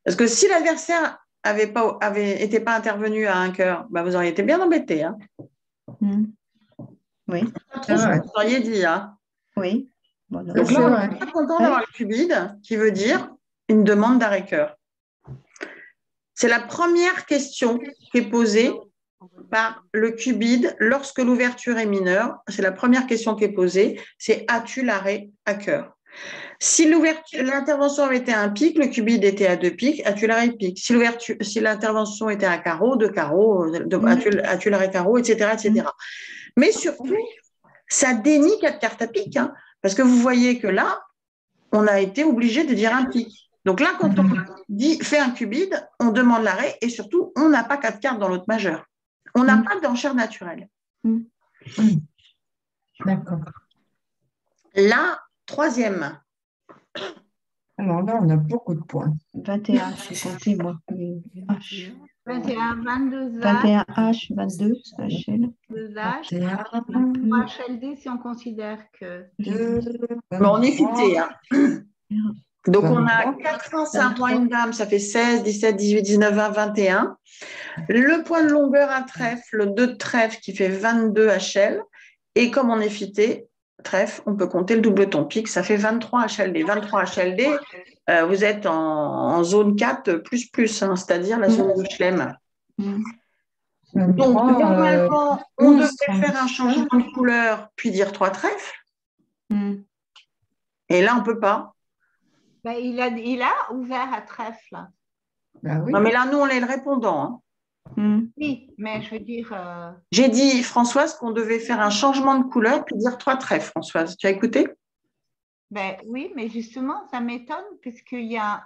Parce que si l'adversaire n'était pas intervenu à un cœur, bah, vous auriez été bien embêté. Hein. Oui. Pas trop ce que vous auriez dit. Hein. Oui. Voilà. Donc là, on est très content d'avoir le cubide, qui veut dire une demande d'arrêt-cœur. C'est la première question qui est posée par le cubide lorsque l'ouverture est mineure. C'est la première question qui est posée, c'est as-tu l'arrêt à cœur? Si l'intervention avait été un pic, le cubide était à 2 pics, as-tu l'arrêt pic? Si l'intervention était à carreau, 2 carreaux, as-tu l'arrêt carreau, etc., etc. Mais surtout, ça dénie 4 cartes à pic, hein, parce que vous voyez que là, on a été obligé de dire un pic. Donc là, quand on fait un cubide, on demande l'arrêt et surtout, on n'a pas 4 cartes dans l'autre majeur. On n'a pas d'enchère naturelle. D'accord. La troisième. Alors là, on a beaucoup de points. 21, j'ai compté, moi. H. 21, 22 H, 21 H, 22 HL. 2 H, 21, 3 HLD si on considère que… 2, Bon, on est fité. Hein. Donc, on a 23, 4 ans, 5 roi, une dame, ça fait 16, 17, 18, 19, 20, 21. Le point de longueur à trèfle, 2 de trèfle qui fait 22 HL. Et comme on est fité, trèfle, on peut compter le double-ton pic, ça fait 23 HLD. 23 HLD, vous êtes en zone 4 hein, c'est-à-dire la zone de Schlem. Donc, normalement, on devrait faire un changement de couleur, puis dire 3 trèfles. Et là, on ne peut pas. Ben, il a ouvert à trèfle. Ben oui. Non, mais là, nous, on est le répondant. Hein. Oui, mais je veux dire… J'ai dit, Françoise, qu'on devait faire un changement de couleur, puis dire 3 trèfles, Françoise. Tu as écouté? Ben, oui, mais justement, ça m'étonne puisqu'il y a…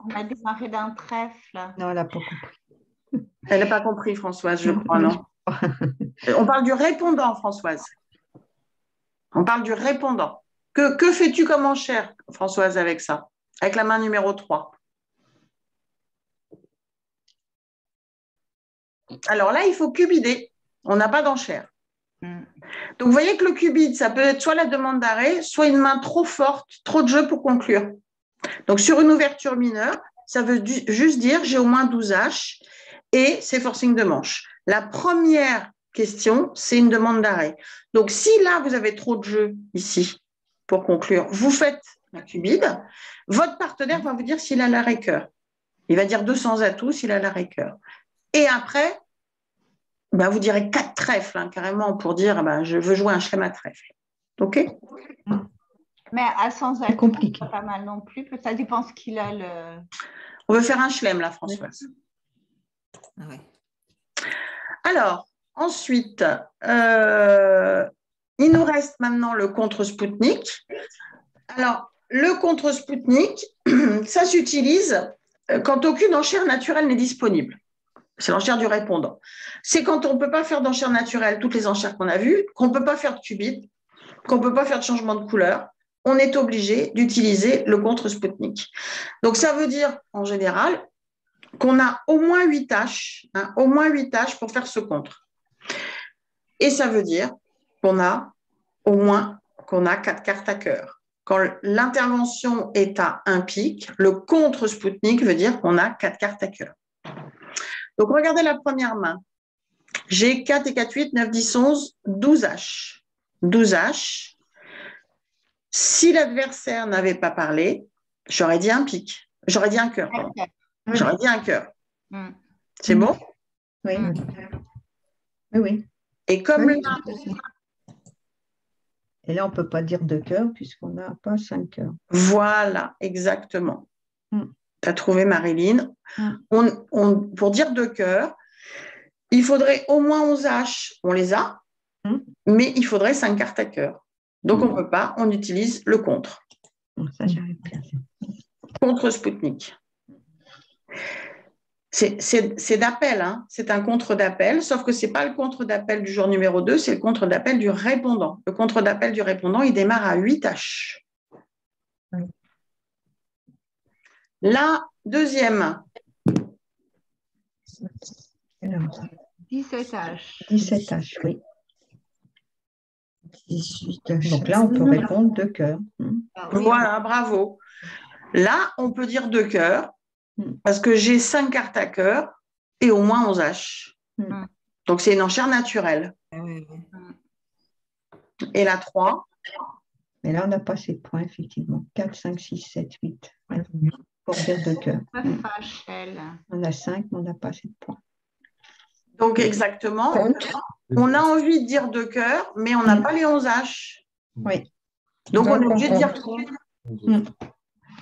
On a démarré d'un trèfle. Non, elle n'a pas compris. Elle n'a pas compris, Françoise, je crois, non? On parle du répondant, Françoise. On parle du répondant. Que fais-tu comme enchère, Françoise, avec ça? Avec la main numéro 3. Alors là, il faut cubider. On n'a pas d'enchère. Donc, vous voyez que le cubide, ça peut être soit la demande d'arrêt, soit une main trop forte, trop de jeu pour conclure. Donc, sur une ouverture mineure, ça veut juste dire j'ai au moins 12 H et c'est forcing de manche. La première question, c'est une demande d'arrêt. Donc, si là, vous avez trop de jeu ici pour conclure, vous faites un cubide, votre partenaire va vous dire s'il a l'arrêt cœur. Il va dire 200 atouts s'il a l'arrêt cœur. Et après, ben, vous direz 4 trèfles, hein, carrément, pour dire ben, je veux jouer un schéma trèfle. OK? Mais à 100 C'est atouts, compliqué. c'est pas mal non plus. Ça dépend ce qu'il a le… On veut faire un chelem, là, Françoise. Ouais. Alors, ensuite, il nous reste maintenant le contre-Spoutnik. Alors, le contre-Spoutnik, ça s'utilise quand aucune enchère naturelle n'est disponible. C'est l'enchère du répondant. C'est quand on ne peut pas faire d'enchère naturelle, toutes les enchères qu'on a vues, qu'on ne peut pas faire de cubide, qu'on ne peut pas faire de changement de couleur. On est obligé d'utiliser le contre-Spoutnik. Donc, ça veut dire, en général, qu'on a au moins 8 tâches, hein, au moins 8 tâches pour faire ce contre. Et ça veut dire qu'on a au moins 4 cartes à cœur. Quand l'intervention est à un pic, le contre-Spoutnik veut dire qu'on a 4 cartes à cœur. Donc, regardez la première main. J'ai 4 et 4, 8, 9, 10, 11, 12 H. 12 H. Si l'adversaire n'avait pas parlé, j'aurais dit un pic. J'aurais dit un cœur. Pardon. J'aurais dit un cœur. C'est bon? Oui. Oui. Et comme Oui. là, Et là, on ne peut pas dire 2 cœurs puisqu'on n'a pas 5 cœurs. voilà, exactement. Tu as trouvé, Marilyn. Pour dire 2 cœurs, il faudrait au moins 11 H. On les a, mais il faudrait 5 cartes à cœur. Donc, on ne peut pas, on utilise le contre. Ça, j'arrive bien. Contre Spoutnik. C'est d'appel, hein. C'est un contre d'appel, sauf que ce n'est pas le contre d'appel du jour numéro 2, c'est le contre d'appel du répondant. Le contre d'appel du répondant, il démarre à 8 H. La deuxième. 17 H. 17 H, oui. 18. Donc là, on peut répondre 2 cœurs. Ah oui, Voilà, bravo. Là, on peut dire 2 cœurs parce que j'ai 5 cartes à cœur et au moins 11 H. Mm. Donc, c'est une enchère naturelle. Et la 3, Mais là, on n'a pas assez de points, effectivement. 4, 5, 6, 7, 8. Pour dire 2 cœurs. FHL. On a 5, mais on n'a pas assez de points. donc exactement, Contre. on a envie de dire 2 cœurs, mais on n'a pas les 11 H. Oui. Donc, on est Donc, obligé de dire compte.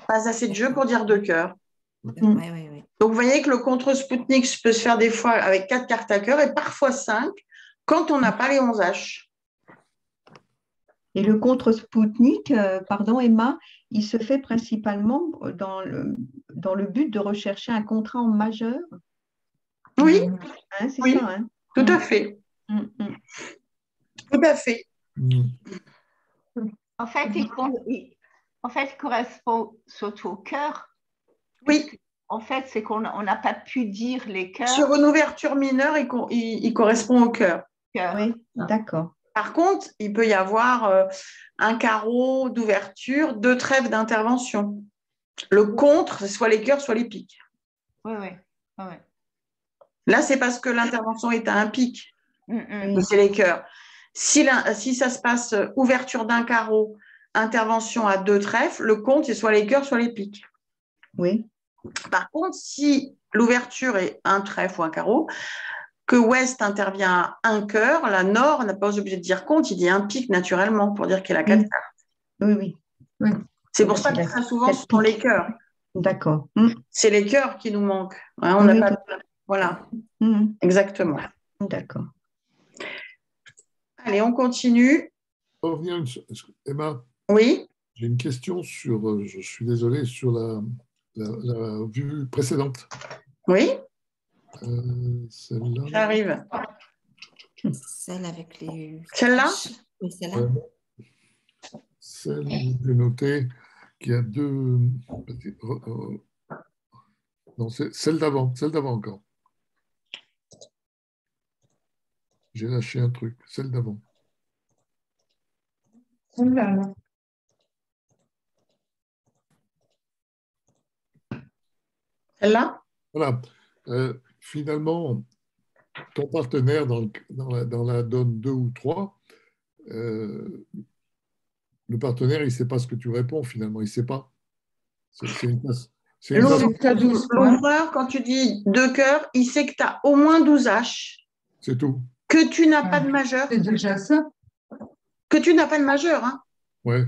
pas assez de jeu pour dire 2 cœurs. Oui, oui, oui. Donc, vous voyez que le contre Spoutnik peut se faire des fois avec 4 cartes à cœur et parfois 5 quand on n'a pas les 11 H. Et le contre-Spoutnik, pardon Emma, il se fait principalement dans le but de rechercher un contrat en majeur. Oui, Hein, c'est oui, ça, hein? tout à fait. Tout à fait. En fait, il correspond surtout au cœur. Oui, En fait, c'est qu'on n'a pas pu dire les cœurs. sur une ouverture mineure, il correspond au cœur. Oui, d'accord. Par contre, il peut y avoir un carreau d'ouverture, 2 trèfles d'intervention. Le contre, c'est soit les cœurs, soit les piques. Oui, oui. Là, c'est parce que l'intervention est à un pic. C'est les cœurs. Si ça se passe ouverture d'un carreau, intervention à 2 trèfles, le compte, c'est soit les cœurs, soit les piques. Oui. Par contre, si l'ouverture est un trèfle ou un carreau, que Ouest intervient à un cœur, la Nord n'a pas obligé de dire compte, il dit un pic naturellement pour dire qu'il a 4 cartes. Oui. C'est pour ça que très souvent, ce sont les cœurs. D'accord. C'est les cœurs qui nous manquent. Hein, on Oui, n'a pas... Voilà, exactement. D'accord. Allez, on continue. Emma, Oui, j'ai une question sur, je suis désolé, sur la vue précédente. oui, Celle-là. j'arrive. Celle avec les. Celle-là? Oui, celle-là. Celle où j'ai noté qu'il y a 2. Non, c'est celle d'avant encore. J'ai lâché un truc, celle d'avant. Celle-là? Voilà. Finalement, ton partenaire dans la donne 2 ou 3, le partenaire, il ne sait pas ce que tu réponds finalement, il ne sait pas. C'est une L'ouvreur, quand tu dis 2 cœurs, il sait que tu as au moins 12 H. C'est tout. Que tu n'as pas de majeur. C'est déjà ça. Que tu n'as pas de majeur. Hein. Ouais.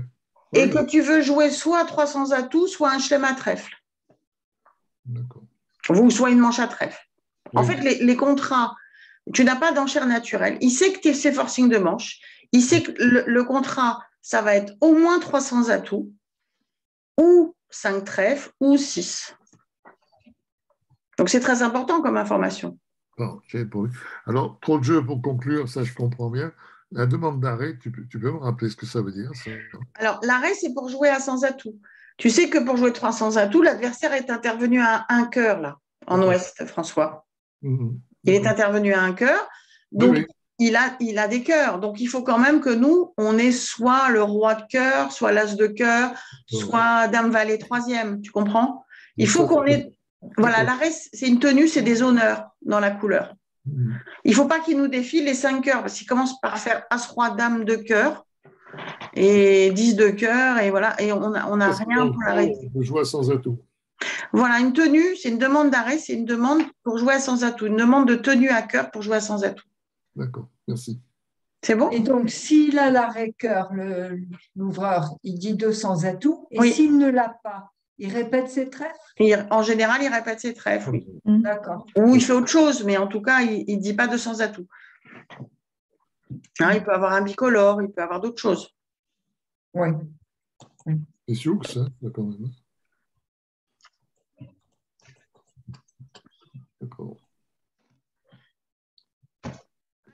Et que tu veux jouer soit 300 atouts, soit un chelem à trèfle. D'accord. Ou soit une manche à trèfle. Oui. En fait, les contrats, tu n'as pas d'enchère naturelle. Il sait que c'est forcing de manche. Il sait que le contrat, ça va être au moins 300 atouts, ou 5 trèfles, ou 6. Donc, c'est très important comme information. Non, alors, trop de jeux pour conclure, ça je comprends bien. La demande d'arrêt, tu peux me rappeler ce que ça veut dire ça? Alors, l'arrêt, c'est pour jouer à 100 atouts. Tu sais que pour jouer 300 atouts, l'adversaire est intervenu à un cœur, là, en ouest, François. Il est intervenu à un cœur, donc oui. Il a des cœurs. Donc, il faut quand même que nous, on ait soit le roi de cœur, soit l'as de cœur, soit dame valet 3e. Tu comprends? Il faut qu'on ait... Voilà, l'arrêt, c'est une tenue, c'est des honneurs dans la couleur. Il ne faut pas qu'il nous défile les 5 cœurs, parce qu'il commence par faire as, roi, dame de cœur, et 10 de cœur, et voilà, et on n'a rien pour l'arrêter. On peut jouer à 100 atouts. Voilà, une tenue, c'est une demande d'arrêt, c'est une demande pour jouer à 100 atouts, une demande de tenue à cœur pour jouer à 100 atouts. D'accord, merci. C'est bon? Et donc, s'il a l'arrêt cœur, l'ouvreur, il dit 200 atouts, et oui. S'il ne l'a pas, il répète ses trèfles? En général, il répète ses trèfles, oui. D'accord. Ou il fait autre chose, mais en tout cas, il ne dit pas 200 atouts. Hein, il peut avoir un bicolore, il peut avoir d'autres choses. Oui. C'est sûr que ça, quand même. D'accord.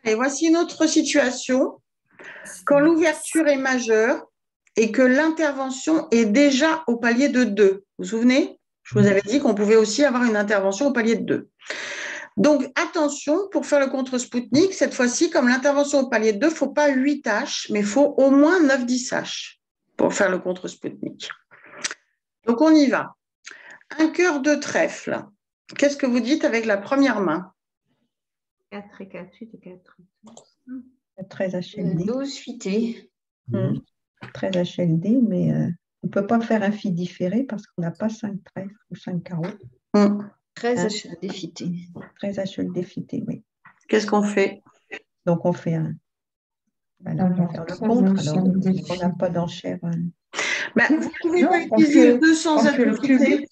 Et voici une autre situation. Quand l'ouverture est majeure et que l'intervention est déjà au palier de 2. Vous vous souvenez? Je vous avais dit qu'on pouvait aussi avoir une intervention au palier de 2. Donc, attention, pour faire le contre-Spoutnik, cette fois-ci, comme l'intervention au palier 2, il ne faut pas 8 H, mais il faut au moins 9-10 H pour faire le contre-Spoutnik. Donc, on y va. Un cœur de trèfle. Qu'est-ce que vous dites avec la première main? 4 et 4, 8 et 4. 13 HLD. 12 fités. 13 HLD, mais on ne peut pas faire un fi différé parce qu'on n'a pas 5 trèfles ou 5 carreaux. 13 HLD fités. 13 HLD fités, oui. Qu'est-ce qu'on fait? Donc, on fait un. Voilà, on va faire le contre. Alors, on n'a pas d'enchère. Ben, vous ne pouvez pas utiliser le 200 atoufités.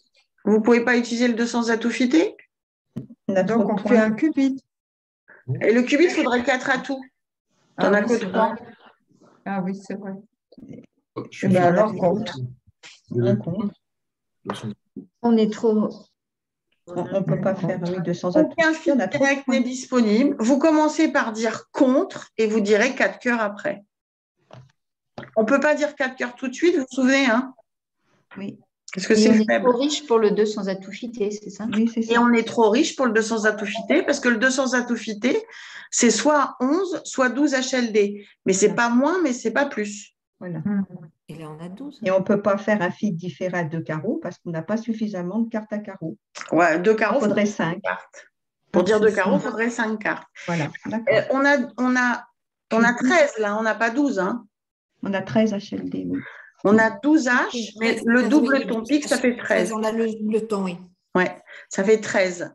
Vous ne pouvez pas utiliser le 200 atoufités. Donc, on fait un qubit. Et le qubit, il faudrait 4 atouts. Tu n'en as que 3. Ah oui, c'est vrai. Je Mais alors, compte. On est trop. On ne peut pas faire 200 Aucun feedback n'est disponible. Vous commencez par dire contre et vous direz 4 cœurs après. On ne peut pas dire 4 cœurs tout de suite, vous vous souvenez, hein? Oui. Parce que c'est faible. On est trop riche pour le 200 atoufités, c'est ça? Oui, c'est ça. Et on est trop riche pour le 200 atoufités parce que le 200 atoufités, c'est soit 11, soit 12 HLD. Mais ce n'est pas moins, mais ce n'est pas plus. Voilà. Et là, on a 12. Et on ne peut pas faire un fi différé à 2 carreaux parce qu'on n'a pas suffisamment de cartes à carreaux. Ouais, 2 carreaux, il faudrait 5 cartes. Pour dire 2 carreaux, il faudrait 5 cartes. Voilà, d'accord. On a 13 là, on n'a pas 12. Hein. On a 13 HLD, oui. On a 12 H, mais le double ton pic, ça fait 13. On a le ton, oui. Ouais, ça fait 13.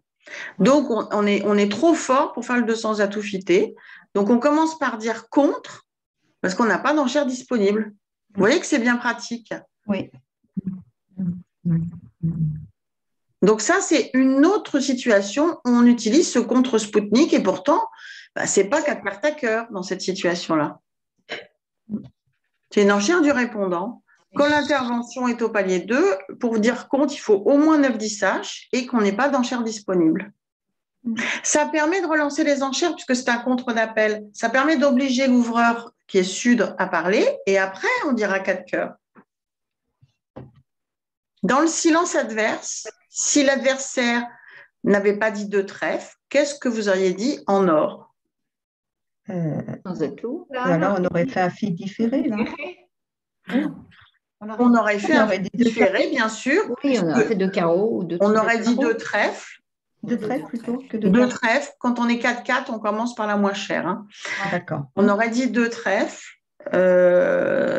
Donc, on est trop fort pour faire le 200 atoufités. Donc, on commence par dire contre parce qu'on n'a pas d'enchère disponible. Vous voyez que c'est bien pratique. Oui. Donc, ça, c'est une autre situation où on utilise ce contre-Spoutnik et pourtant, ce n'est pas 4 cartes à cœur dans cette situation-là. C'est une enchère du répondant. Quand l'intervention est au palier 2, pour dire compte, il faut au moins 9-10 H et qu'on n'ait pas d'enchère disponible. Ça permet de relancer les enchères puisque c'est un contre d'appel. Ça permet d'obliger l'ouvreur qui est sud à parler et après, on dira 4 cœurs. Dans le silence adverse, si l'adversaire n'avait pas dit 2 trèfles, qu'est-ce que vous auriez dit en or? Sans atout. Voilà, on aurait fait un fi différé, là. On aurait fait un fi différé, bien sûr. Oui, on aurait fait 2 carreaux ou 2 on aurait dit 2 trèfles. 2 trèfles plutôt que 2 trèfles. Quand on est 4-4, on commence par la moins chère. Hein. D'accord. On aurait dit 2 trèfles.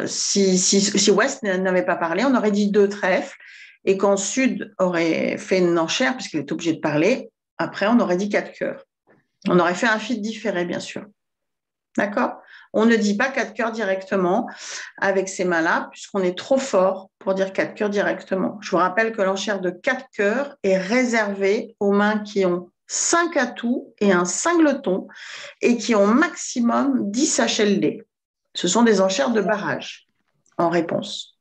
Si West n'avait pas parlé, on aurait dit 2 trèfles. Et quand Sud aurait fait une enchère, puisqu'il est obligé de parler, après, on aurait dit 4 cœurs. On aurait fait un fi différé, bien sûr. D'accord? On ne dit pas 4 cœurs directement avec ces mains-là, puisqu'on est trop fort pour dire 4 cœurs directement. Je vous rappelle que l'enchère de 4 cœurs est réservée aux mains qui ont 5 atouts et un singleton et qui ont maximum 10 HLD. Ce sont des enchères de barrage en réponse.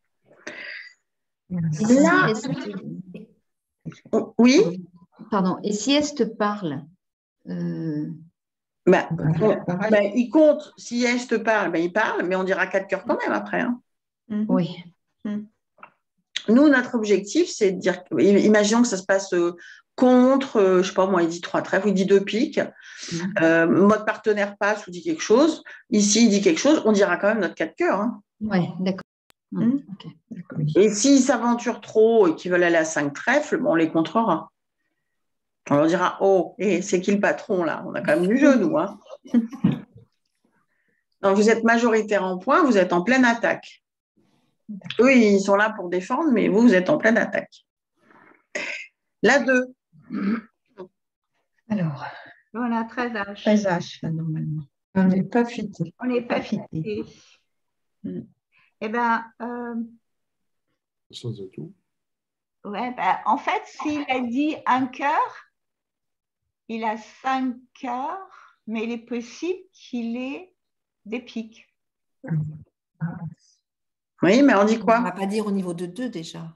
Là, oui? Pardon. Et si Est te parle il compte. Si Est te parle, il parle, mais on dira 4 cœurs quand même après. Hein. Oui. Nous, notre objectif, c'est de dire, imaginons que ça se passe contre, je ne sais pas, moi, il dit 3 trèfles, il dit 2 piques. Notre partenaire passe ou dit quelque chose. Ici, il dit quelque chose, on dira quand même notre 4 cœurs. Hein. Oui, d'accord. Okay. Et s'ils s'aventurent trop et qu'ils veulent aller à 5 trèfles, on les contrera. On leur dira, oh, c'est qui le patron là? On a quand même du jeu, nous. Hein. Donc, vous êtes majoritaire en points, vous êtes en pleine attaque. Eux, ils sont là pour défendre, mais vous êtes en pleine attaque. La 2. Alors, on a 13 H. 13 H, là, normalement. On n'est pas fité. On n'est pas fité. Eh bien, sans atout. Ouais, en fait, s'il a dit un cœur, il a 5 cœurs, mais il est possible qu'il ait des piques. Oui, mais on dit quoi? On ne va pas dire au niveau de 2 déjà.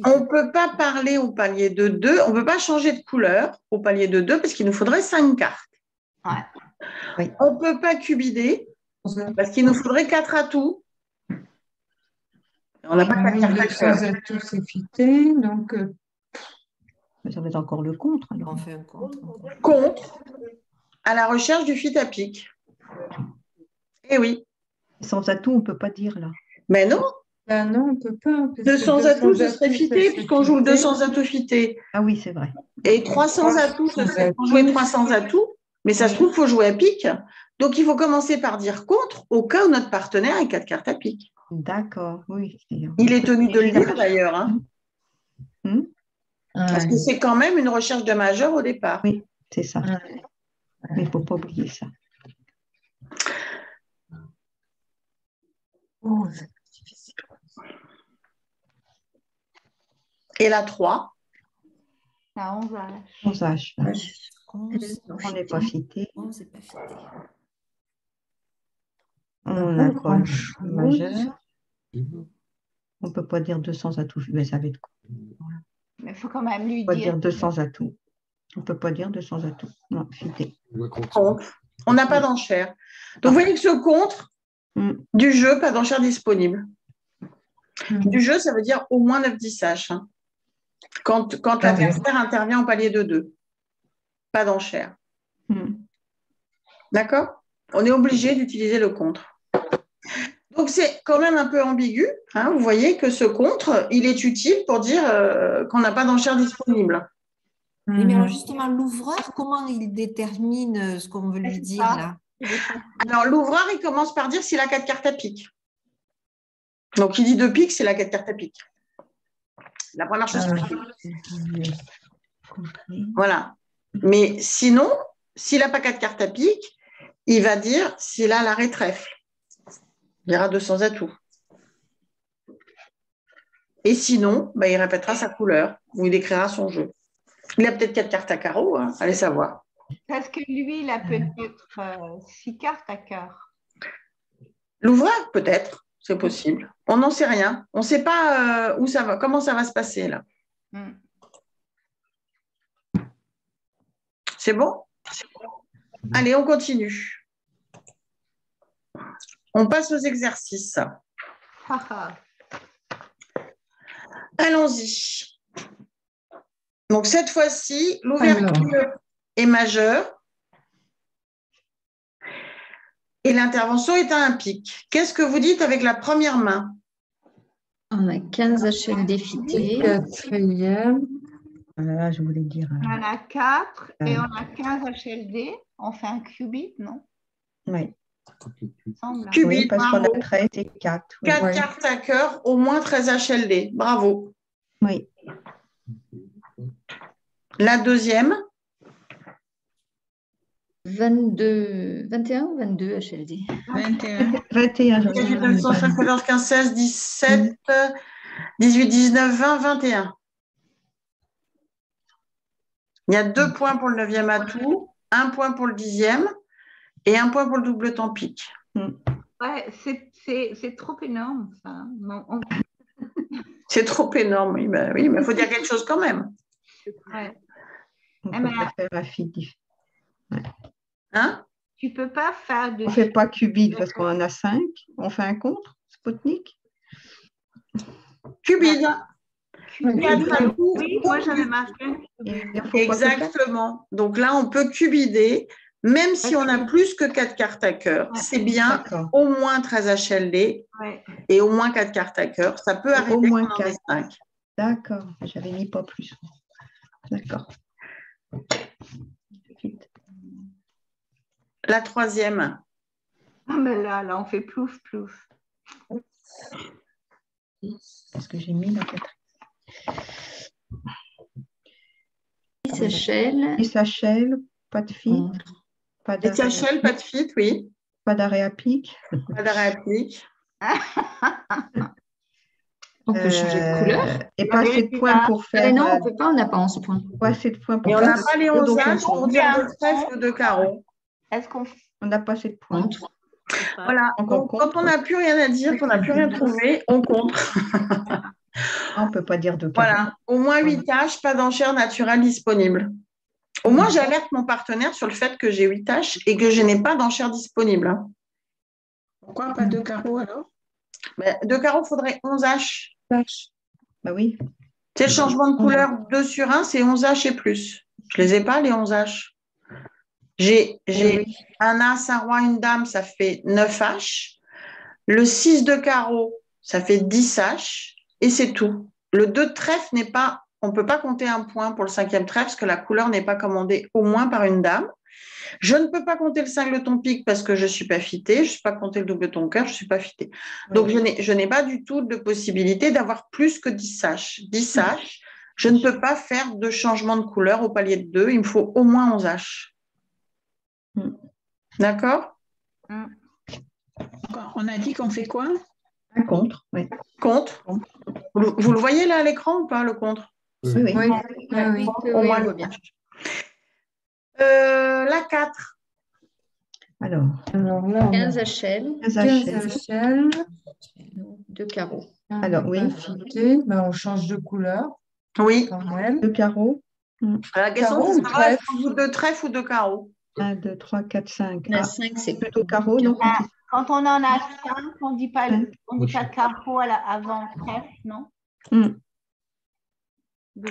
On ne peut pas parler au palier de 2, on ne peut pas changer de couleur au palier de 2 parce qu'il nous faudrait 5 cartes. Ouais. Oui. On ne peut pas cubider parce qu'il nous faudrait 4 atouts. On n'a pas 4 atouts. Sans atout, c'est fité, donc Ça va être encore le contre. On Alors. fait un contre. Contre, à la recherche du fit à pic. Eh oui. Sans atout, on ne peut pas dire là. Mais non, Ben non, on ne peut pas. parce que 200 atouts, ce serait atouts, fité, ça puisqu'on joue le fité. 200 atouts fité. Ah oui, c'est vrai. Et 300 atouts, ce serait pour jouer 300 atouts. Mais ça se trouve, il faut jouer à pic. Donc, il faut commencer par dire contre au cas où notre partenaire ait 4 cartes à pic. D'accord, oui. Il est tenu de le dire d'ailleurs. Hein. Parce que c'est quand même une recherche de majeur au départ. Oui, c'est ça. Mais il ne faut pas oublier ça. Et la 3. La 11 H. 11 H. 11, On n'est pas fité. 11 n'est pas fité. On a quoi? Majeur. On On ne peut pas dire 200 atouts. Mais ça va être quoi? Mais il faut quand même lui On ne peut pas dire. dire 200 atouts. On ne peut pas dire 200 atouts. Non, fité. va continuer. Contre. On n'a pas d'enchère. Donc, vous voyez que ce contre du jeu, pas d'enchère disponible. Du jeu, ça veut dire au moins 9-10 H. Hein. Quand l'adversaire intervient au palier de 2. Pas d'enchère. D'accord? On est obligé d'utiliser le contre. Donc, c'est quand même un peu ambigu. Hein. Vous voyez que ce contre, il est utile pour dire qu'on n'a pas d'enchère disponible. Oui, mais alors justement, l'ouvreur, comment il détermine ce qu'on veut lui dire là? Alors, l'ouvreur, il commence par dire s'il a 4 cartes à pique. Donc, il dit 2 piques, c'est la 4 cartes à pique. La première chose. Voilà. Mais sinon, s'il n'a pas 4 cartes à pique, il va dire s'il a l'arrêt trèfle. Il y aura 200 atouts. Et sinon, il répétera sa couleur ou il décrira son jeu. Il a peut-être 4 cartes à carreau, hein, allez savoir. Parce que lui, il a peut-être 6 cartes à cœur. L'ouvreur, peut-être, c'est possible. On n'en sait rien. On ne sait pas où ça va, comment ça va se passer là. C'est bon? Allez, on continue. On passe aux exercices. Allons-y. Donc, cette fois-ci, l'ouverture est majeure et l'intervention est à un pic. Qu'est-ce que vous dites avec la première main? On a 15 HLD fités. Quatrième. Voilà, je voulais dire. On en a 4 et on a 15 HLD. On fait un qubit, non? Oui. Qubit, Oui, parce qu'on bravo. a 13 et 4. 4 cartes à cœur, au moins 13 HLD. Bravo. Oui. La deuxième? 21 ou 22 HLD? 21. 21. 14, 15, 16, 17, 18, 19, 20, 21. Il y a 2 points pour le 9e atout, 1 point pour le 10e et 1 point pour le double temps pique. Ouais, c'est trop énorme, ça. Non, C'est trop énorme, oui, mais il faut dire quelque chose quand même. Ouais. On Eh peut ben, pas faire un fit. Hein? tu peux pas faire de. On ne fait pas qubit parce qu'on en a 5. On fait un contre, Sputnik. Qubit. Oui, moi j'avais marqué. Exactement. Donc là, on peut cubider, même si on a plus que 4 cartes à cœur. C'est bien au moins 13 HLD et au moins 4 cartes à cœur. Ça peut arriver au moins qu'on en ait 5. D'accord. J'avais mis pas plus. D'accord. La troisième. Ah, mais là, on fait plouf, plouf. Parce que j'ai mis la quatrième. 10 HL. 10 HL, pas de fit. Pas 10 HL, pas de fit, oui. Pas d'arrêt à pic. Pas d'arrêt à pic. On peut changer de couleur. Et pas assez de points pour faire. Non, on ne peut pas, on n'a pas 11 points. Pas assez de points pour Et on faire. n'a pas les 11 H pour dire de trèfle ou de carreau. Est-ce qu'on On n'a pas assez de points. Voilà. Donc, quand on n'a plus rien à dire, qu'on n'a plus rien trouvé, on compte. On ne peut pas dire de carreau. Voilà. Au moins 8 tâches, pas d'enchère naturelle disponible. Au moins, j'alerte mon partenaire sur le fait que j'ai 8 tâches et que je n'ai pas d'enchère disponible. Pourquoi pas de carreaux alors? De carreau, il faudrait 11 H. Bah oui. C'est le changement de couleur 2 sur 1, c'est 11 H et plus. Je ne les ai pas, les 11 H. J'ai un As, un Roi, une Dame, ça fait 9 H. Le 6 de carreau, ça fait 10 H. Et c'est tout. Le 2 de trèfle n'est pas, on ne peut pas compter un point pour le 5e trèfle parce que la couleur n'est pas commandée au moins par une dame. Je ne peux pas compter le 5 de ton pique parce que je ne suis pas fitée. Je ne suis pas compter le double de ton cœur, je ne suis pas fitée. Donc, je n'ai pas du tout de possibilité d'avoir plus que 10 H. 10 H, je ne peux pas faire de changement de couleur au palier de 2. Il me faut au moins 11 H. D'accord? On a dit qu'on fait quoi? Un contre, oui. Contre. Vous le voyez là à l'écran ou pas, le contre? Oui. Au moins le bien. La 4. Alors là, 15 HL. 15 HL. 2 carreaux. Alors, oui. On change de couleur. Oui. Quand même. 2 carreaux. La question, c'est savoir est-ce qu'on joue 2 trèfles ou 2 carreaux? 1, 2, 3, 4, 5. La 5, c'est plutôt carreau, non? Quand on en a 5, on ne dit pas carreau avant trèfle, non?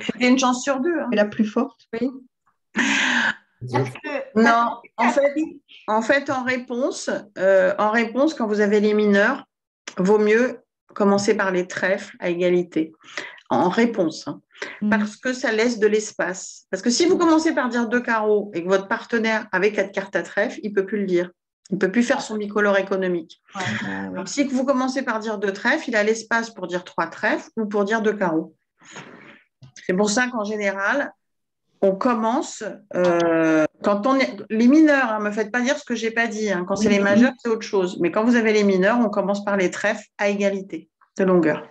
C'était une chance sur 2. Et la plus forte? Oui. Non, en fait, en réponse, quand vous avez les mineurs, vaut mieux commencer par les trèfles à égalité. En réponse, parce que ça laisse de l'espace. Parce que si vous commencez par dire 2 carreaux et que votre partenaire avait 4 cartes à trèfle, il ne peut plus le dire. Il ne peut plus faire son bicolore économique. Donc, si vous commencez par dire 2 trèfles, il a l'espace pour dire 3 trèfles ou pour dire 2 carreaux. C'est pour ça qu'en général, on commence, quand on est les mineurs, ne me faites pas dire ce que je n'ai pas dit. Quand c'est les majeurs, c'est autre chose. Mais quand vous avez les mineurs, on commence par les trèfles à égalité de longueur.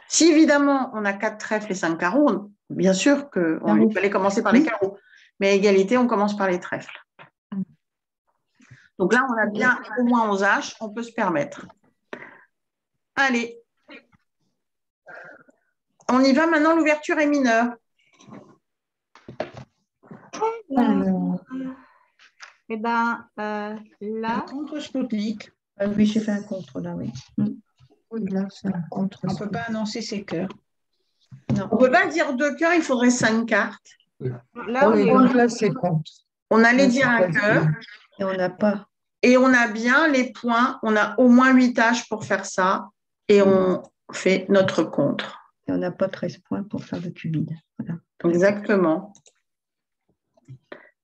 Si évidemment, on a 4 trèfles et 5 carreaux, bien sûr qu'il fallait commencer par les carreaux. Mais à égalité, on commence par les trèfles. Donc là, on a bien au moins 11 H, on peut se permettre. Allez. On y va maintenant, l'ouverture est mineure. Eh bien, là. Contre Spoutnik. Oui, j'ai fait un contre là, oui. Là, c'est un contre. On ne peut pas annoncer ses cœurs. Non. On ne peut pas dire 2 cœurs, il faudrait 5 cartes. Là, c'est contre. On allait dire un cœur. Et on n'a pas. Et on a bien les points. On a au moins 8 H pour faire ça. Et on fait notre contre. Et on n'a pas 13 points pour faire le cubide. Voilà. Exactement.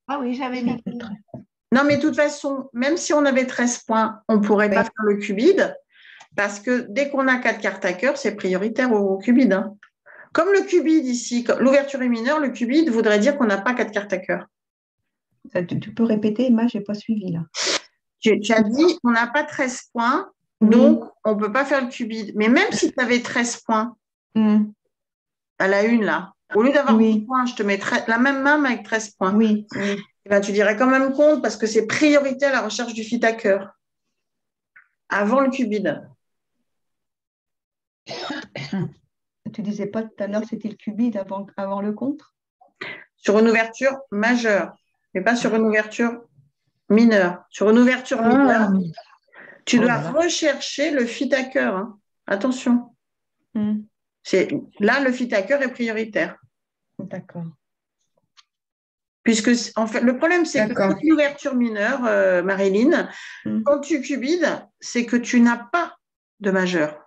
Ah oui, j'avais mis. Non, mais de toute façon, même si on avait 13 points, on ne pourrait pas faire le cubide. Parce que dès qu'on a 4 cartes à cœur, c'est prioritaire au cubide. Comme le cubide ici, l'ouverture est mineure, le cubide voudrait dire qu'on n'a pas 4 cartes à cœur. Tu peux répéter, Emma, je n'ai pas suivi là. Tu as dit on n'a pas 13 points, donc on ne peut pas faire le cubide. Mais même si tu avais 13 points, à la une là, au lieu d'avoir 10 points, je te mettrais la même main avec 13 points. Oui. Et ben, tu dirais quand même compte parce que c'est prioritaire la recherche du fit à cœur avant le cubide. Tu disais pas tout à l'heure c'était le cubide avant le contre? Sur une ouverture majeure, mais pas sur une ouverture mineure. Sur une ouverture mineure, tu dois rechercher le fit à cœur. Attention. Là, le fit à cœur est prioritaire. D'accord. Puisque, en fait, le problème, c'est que c'est une ouverture mineure, Marilyn, quand tu cubides, c'est que tu n'as pas de majeur.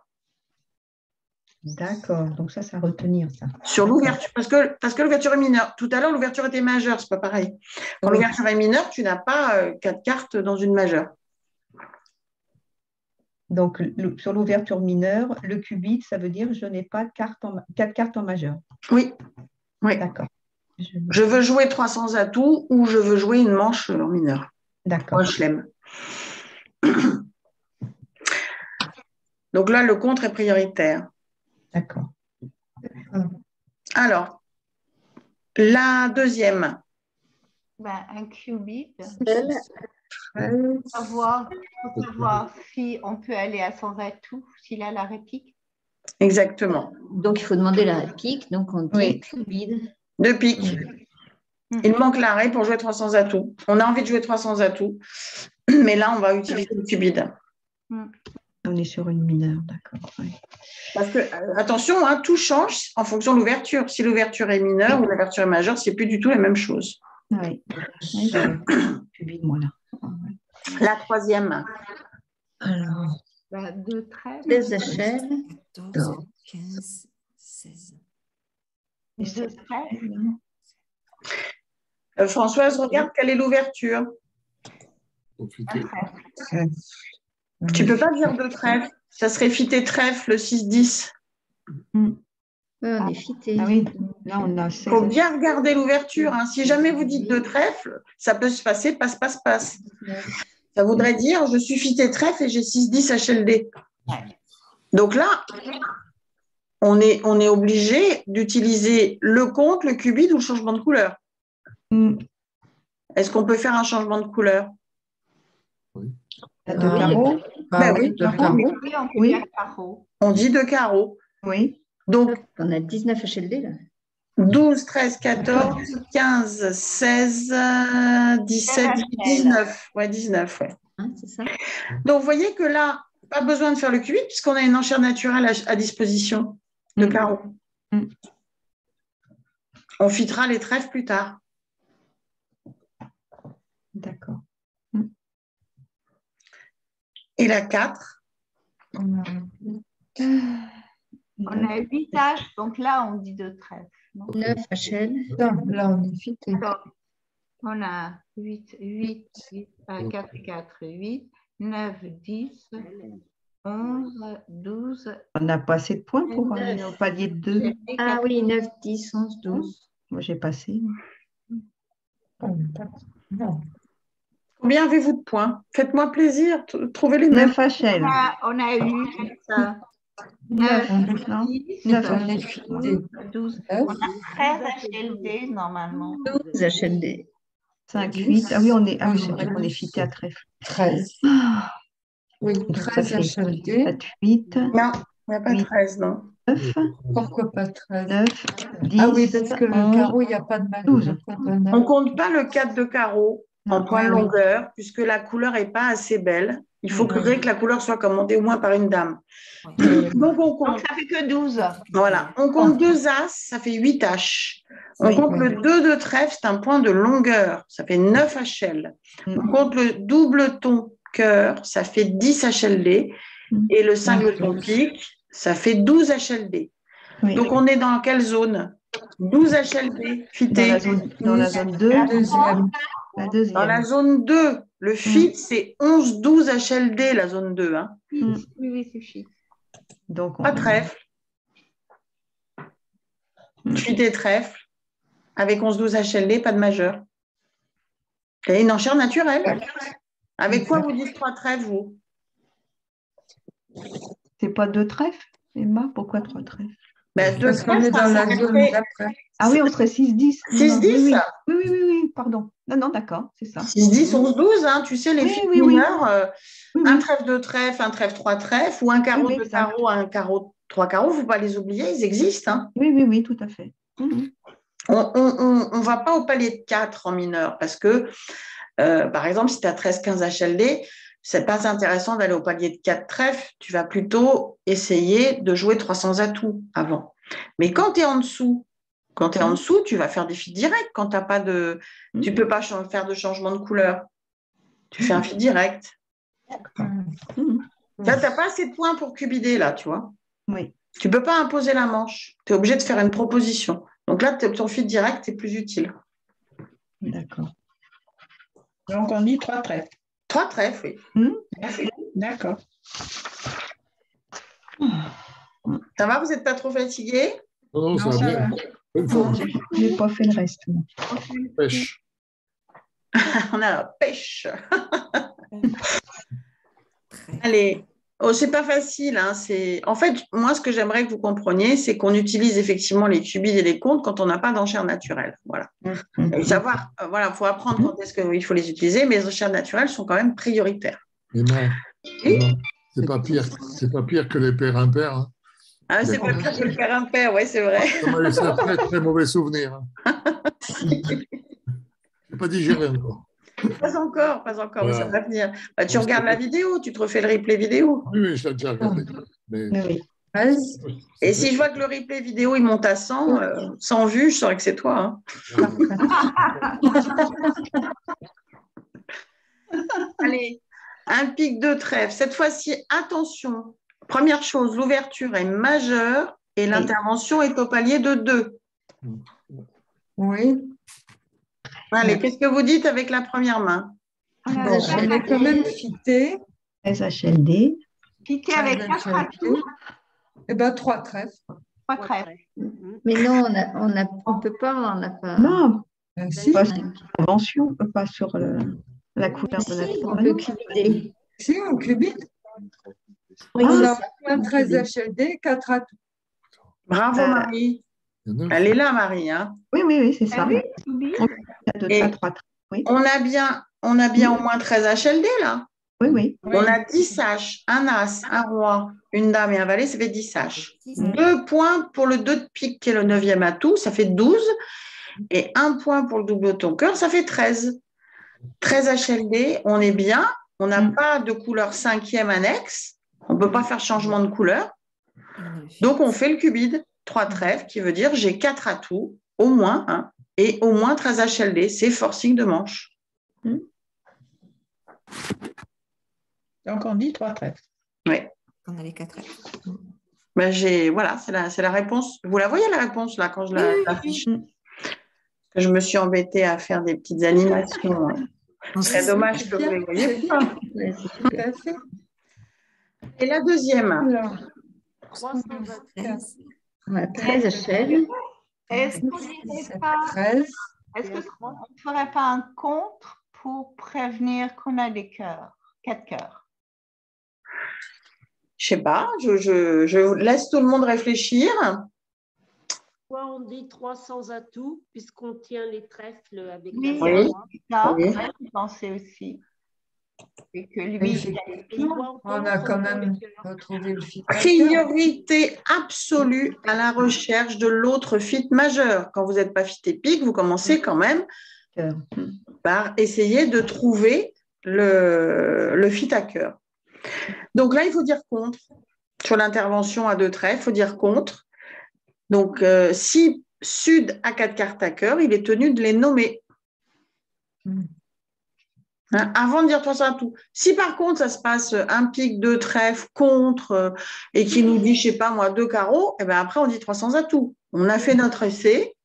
D'accord, donc ça à retenir, ça. Sur l'ouverture, parce que l'ouverture est mineure. Tout à l'heure, l'ouverture était majeure, c'est pas pareil. Quand l'ouverture est mineure, tu n'as pas 4 cartes dans une majeure. Donc, sur l'ouverture mineure, le cubide, ça veut dire je n'ai pas 4 cartes en majeur. Oui. D'accord. Je veux jouer 300 atouts ou je veux jouer une manche en mineur. D'accord. Moi, je l'aime. Donc là, le contre est prioritaire. D'accord. Alors, la deuxième. Un cubide. Pour savoir si on peut aller à 100 atouts, s'il a la réplique. Exactement. Donc, il faut demander la réplique. Donc, on dit cubide. 2 piques. Il manque l'arrêt pour jouer 300 atouts. On a envie de jouer 300 atouts, mais là, on va utiliser le cubide. Oui, on est sur une mineure, d'accord. Ouais. Parce que, attention, hein, tout change en fonction de l'ouverture. Si l'ouverture est mineure ou l'ouverture est majeure, c'est plus du tout la même chose. Oui, oui, moi là. La troisième. Alors, 2 trèfles. 16 échelles. 14, 15, 16. 2 trèfles. Françoise, regarde quelle est l'ouverture. Profitez. Tu ne peux pas dire 2 trèfles. Ça serait fité trèfle 6-10. Ouais, on est fité. Ah oui, là on a Il faut bien regarder l'ouverture. Hein. Si jamais vous dites 2 trèfles, ça peut se passer passe. Ça voudrait dire je suis fité trèfle et j'ai 6-10 HLD. Donc là, on est obligé d'utiliser le compte, le qubit ou le changement de couleur. Est-ce qu'on peut faire un changement de couleur? De carreaux. Oui, de carreaux. Oui, on peut dire carreau. On dit 2 carreaux. Oui. Donc, on a 19 HLD là. 12, 13, 14, 15, 16, 17, 19. Ouais, 19, ouais. Hein, c'est ça. Donc, vous voyez que là, pas besoin de faire le qubit puisqu'on a une enchère naturelle à disposition de carreaux. On fitera les trèfles plus tard. D'accord. Et la 4. On a 8 H, donc là, on dit 2 trèfles. 9 HL. Là, on est fité. On a 8, 4, 4, 8, 9, 10, 11, 12. On n'a pas assez de points pour aller au palier de 2. Ah oui, 9, 10, 11, 12. Moi, j'ai passé. Combien avez-vous de points? Faites-moi plaisir, trouvez les mêmes. 9 HL. On a eu 9, 10, 12. On a 13 HLD normalement. 12 HLD. 5, 8. Ah oui, c'est vrai qu'on est fité à trèfle. 13. Oui, 13 HLD. 7, 8. Non, il n'y a pas 13, non. 9. Pourquoi pas 13? 9, 10. Ah oui, parce que le carreau, il n'y a pas de mal. 12. On ne compte pas le 4 de carreau en point de longueur, puisque la couleur n'est pas assez belle. Il faut que la couleur soit commandée au moins par une dame. Donc, on compte. Donc, ça fait que 12. Voilà. On compte 2 As, ça fait 8 H. On compte le 2 de trèfle, c'est un point de longueur, ça fait 9 HL. On compte le double ton cœur, ça fait 10 HLD. Et le 5 de ton pique, ça fait 12 HLD. Donc, on est dans quelle zone? 12 HLD fité. Dans la zone 2. Deuxième. La deuxième. Dans la zone 2, le fit, c'est 11-12 HLD, la zone 2. Hein. Oui, c'est fit. Donc, pas trèfle. Fité trèfle. Avec 11-12 HLD, pas de majeur. Et une enchère naturelle. Avec quoi vous dites 3 trèfles, vous? C'est pas 2 trèfles, Emma? Pourquoi 3 trèfles? Ben, 2 Parce qu'on est dans la zone d'après. Ah oui, on serait 6-10. 6-10? Oui, pardon. Non, d'accord, c'est ça. 6-10, 11-12, hein, tu sais, les filles mineures, un trèfle de trèfle, un trèfle 3 trèfles, ou un carreau de carreau, un carreau 3 carreaux, il ne faut pas les oublier, ils existent. Hein. Oui, tout à fait. On ne va pas au palier de 4 en mineur, parce que, par exemple, si tu as 13-15 HLD, ce n'est pas intéressant d'aller au palier de 4 trèfles, tu vas plutôt essayer de jouer 300 atouts avant. Mais quand tu es en dessous, tu vas faire des fits directs. Quand tu n'as pas de. Tu ne peux pas faire de changement de couleur. Tu fais un fit direct. Là, tu n'as pas assez de points pour cubider, là, tu vois. Oui. Tu ne peux pas imposer la manche. Tu es obligé de faire une proposition. Donc là, ton fit direct est plus utile. D'accord. Donc, on dit 3 trèfles. 3 trèfles, oui. D'accord. Ça va, vous n'êtes pas trop fatigué? Non, ça va bien. Bonne forme. Je n'ai pas fait le reste. Pêche. On a la pêche. Allez. Oh, c'est pas facile. Hein. En fait, moi, ce que j'aimerais que vous compreniez, c'est qu'on utilise effectivement les qubits et les comptes quand on n'a pas d'enchères naturelles. Voilà. Et savoir, voilà, il faut apprendre quand est-ce qu'il faut les utiliser, mais les enchères naturelles sont quand même prioritaires. Emma, c'est pas pire que les paires impairs. Hein. Ah, c'est pas pire que le père impair, oui, c'est vrai. Ça m'a laissé un très, très mauvais souvenir. Hein. Je n'ai pas digéré encore. Pas encore, mais ça Voilà. va venir. Bah, tu regardes la vidéo, tu te refais le replay vidéo. Oui, je l'ai déjà regardé. Mais Oui. 13. Et si je vois que le replay vidéo il monte à 100, 100 vues, je saurais que c'est toi. Hein. Allez, un pic de trèfle. Cette fois-ci, attention. Première chose, l'ouverture est majeure et l'intervention est au palier de 2. Oui. Allez, qu'est-ce que vous dites avec la première main? Bon, on est quand même fité. 13 HLD. Fité avec 4 atouts. Eh bien, 3 trèfles. 3 trèfles. Mais non, on peut pas, on n'a pas. Non, Si, pas sur l'intervention, pas sur la couleur de la Si, on peut cubider. si, on cubite. Oui, On c'est a ça. un 13 HLD, 4 atouts. Bravo, Marie. il y en a. Elle est là, Marie. Hein. Oui, c'est ça. Ah oui, Toby. Et 3 trèfles. Oui, on a bien au moins 13 HLD, là. oui. On a 10 H, un As, un Roi, une Dame et un Valet, ça fait 10 H. 2 points pour le 2 de pique, qui est le 9e atout, ça fait 12. Et 1 point pour le double auto cœur, ça fait 13. 13 HLD, on est bien. On n'a pas de couleur 5e annexe. On ne peut pas faire changement de couleur. Donc, on fait le cubide, 3 trèfles, qui veut dire j'ai 4 atouts, au moins, hein, et au moins 13 HLD. C'est forcing de manche. Donc, on dit 3 trèfles. Oui. On a les 4 trèfles. Ben, voilà, c'est la réponse. Vous la voyez, la réponse, là, quand je l'affiche? Je me suis embêtée à faire des petites animations. C'est dommage que vous ne les voyez pas. Tout à fait. Et la deuxième? Alors, 13. On a 13 HL. Est-ce qu'on ne 13. ferait pas un contre pour prévenir qu'on a des cœurs, 4 cœurs? Je sais pas, je laisse tout le monde réfléchir. Soit on dit 300 atouts, puisqu'on tient les trèfles avec Oui, la Oui. voix. ça, Oui. je pensais aussi. Et que lui, Oui, il a les Et pieds. soit On a quand même cœur. retrouvé le fit-maker. Priorité absolue à la recherche de l'autre fit majeur. Quand vous n'êtes pas fit épique, vous commencez quand même Cœur. par essayer de trouver le fit à cœur. Donc là, il faut dire contre. Sur l'intervention à 2 trèfles, il faut dire contre. Donc, si Sud a 4 cartes à cœur, il est tenu de les nommer. Hein, avant de dire 300 atouts. Si par contre, ça se passe un pic, 2 trèfles, contre, et qui nous dit, je ne sais pas moi, 2 carreaux, et bien après, on dit 300 atouts. On a fait notre essai,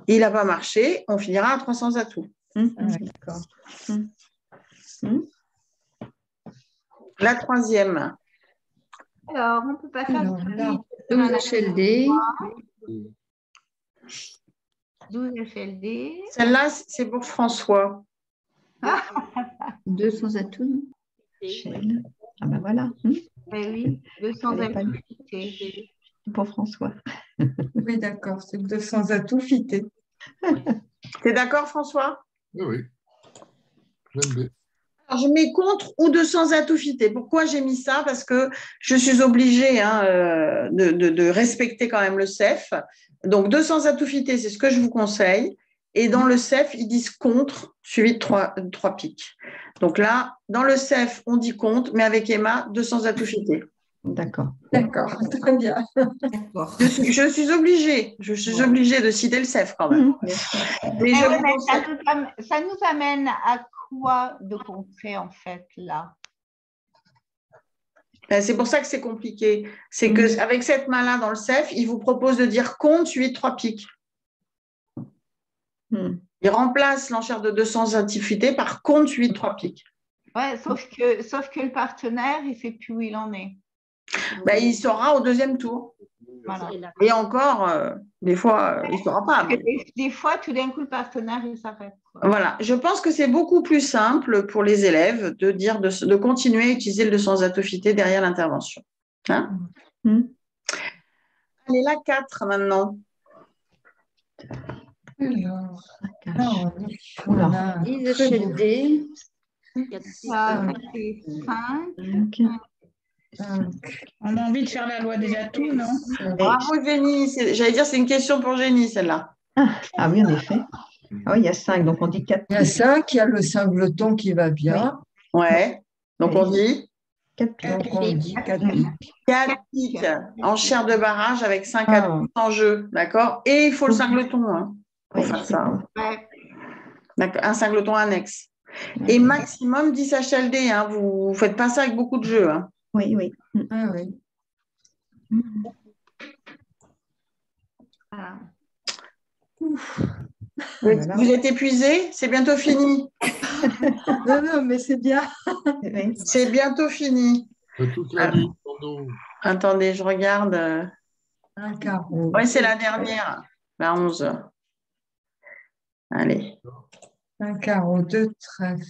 il n'a pas marché, on finira à 300 atouts. D'accord. La troisième. Alors, on ne peut pas faire Alors, là, 12 HLD. 12 FLD. Celle-là, c'est pour François. 200 atouts. HL. Ah ben voilà. Oui, 200 Fallait pas le activités. Pour François. oui, d'accord, c'est 200 atouts fités. T'es d'accord, François? Oui. J'aime bien. Alors, je mets contre ou 200 atouts fités. Pourquoi j'ai mis ça? Parce que je suis obligée de respecter quand même le CEF. Donc, 200 atouts fités, c'est ce que je vous conseille. Et dans le CEF, ils disent contre, suivi de 3 piques. Donc là, dans le CEF, on dit contre, mais avec Emma, 200 atouts fités. D'accord. D'accord, très bien. D'accord. Je suis obligée de citer le CEF quand même. Bien sûr. Mais je vous Mais conseille- ça nous amène à quoi de contrer en fait là? C'est pour ça que c'est compliqué. C'est qu'avec cette main-là dans le CEF, il vous propose de dire contre suivi de 3 piques. Il remplace l'enchère de 200 atouts par contre suivi de 3 piques. Ouais, sauf que le partenaire, il ne sait plus où il en est. Il saura au deuxième tour. Voilà. Et encore, des fois, il ne saura pas. mais- Des fois, tout d'un coup, le partenaire, il s'arrête. Voilà, je pense que c'est beaucoup plus simple pour les élèves de dire de continuer à utiliser le 200 atouts derrière l'intervention. Hein? Allez, la 4 maintenant. Alors, là, on a 10 HLD. Ça fait 5. On a envie de faire la loi des atouts, non? Bravo, Jenny. J'allais dire, c'est une question pour Jenny, celle-là. Ah oui, en effet. Ah oui, il y a 5, donc on dit 4 Il y a 5, il y a le singleton qui va bien. Ouais. Donc on dit 4 pics. Donc on dit 4 piques. 4 piques en chair de barrage avec 5 Ah. atouts en jeu. D'accord? Et il faut le singleton pour Oui, faire ça. Ouais. D'accord, un singleton annexe. Et maximum 10 HLD. Vous ne faites pas ça avec beaucoup de jeux. Oui, oui. Ah oui. Voilà. Vous êtes épuisés? C'est bientôt fini. Non, non, mais c'est bien. Oui. C'est bientôt fini. Toute la nuit, Pando. Attendez, je regarde. Un carreau. Oui, c'est la dernière, la 11. Allez. Un carreau, 2 trèfles.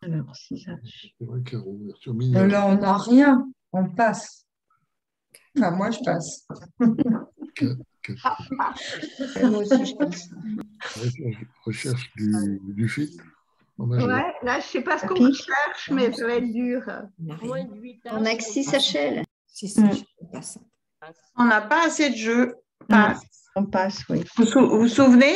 Alors, 6H. C'est vrai, carreau, ouverture mineure. Là, on n'a rien. On passe. Enfin, moi, je passe. Moi aussi, je passe. Recherche du fit en majeur. Ouais, là, je ne sais pas ce qu'on Pique. cherche, mais ça va être dur. Moins de 8 On n'a que 6 HL. On n'a pas assez de jeux. Passe. On passe, oui. Vous souvenez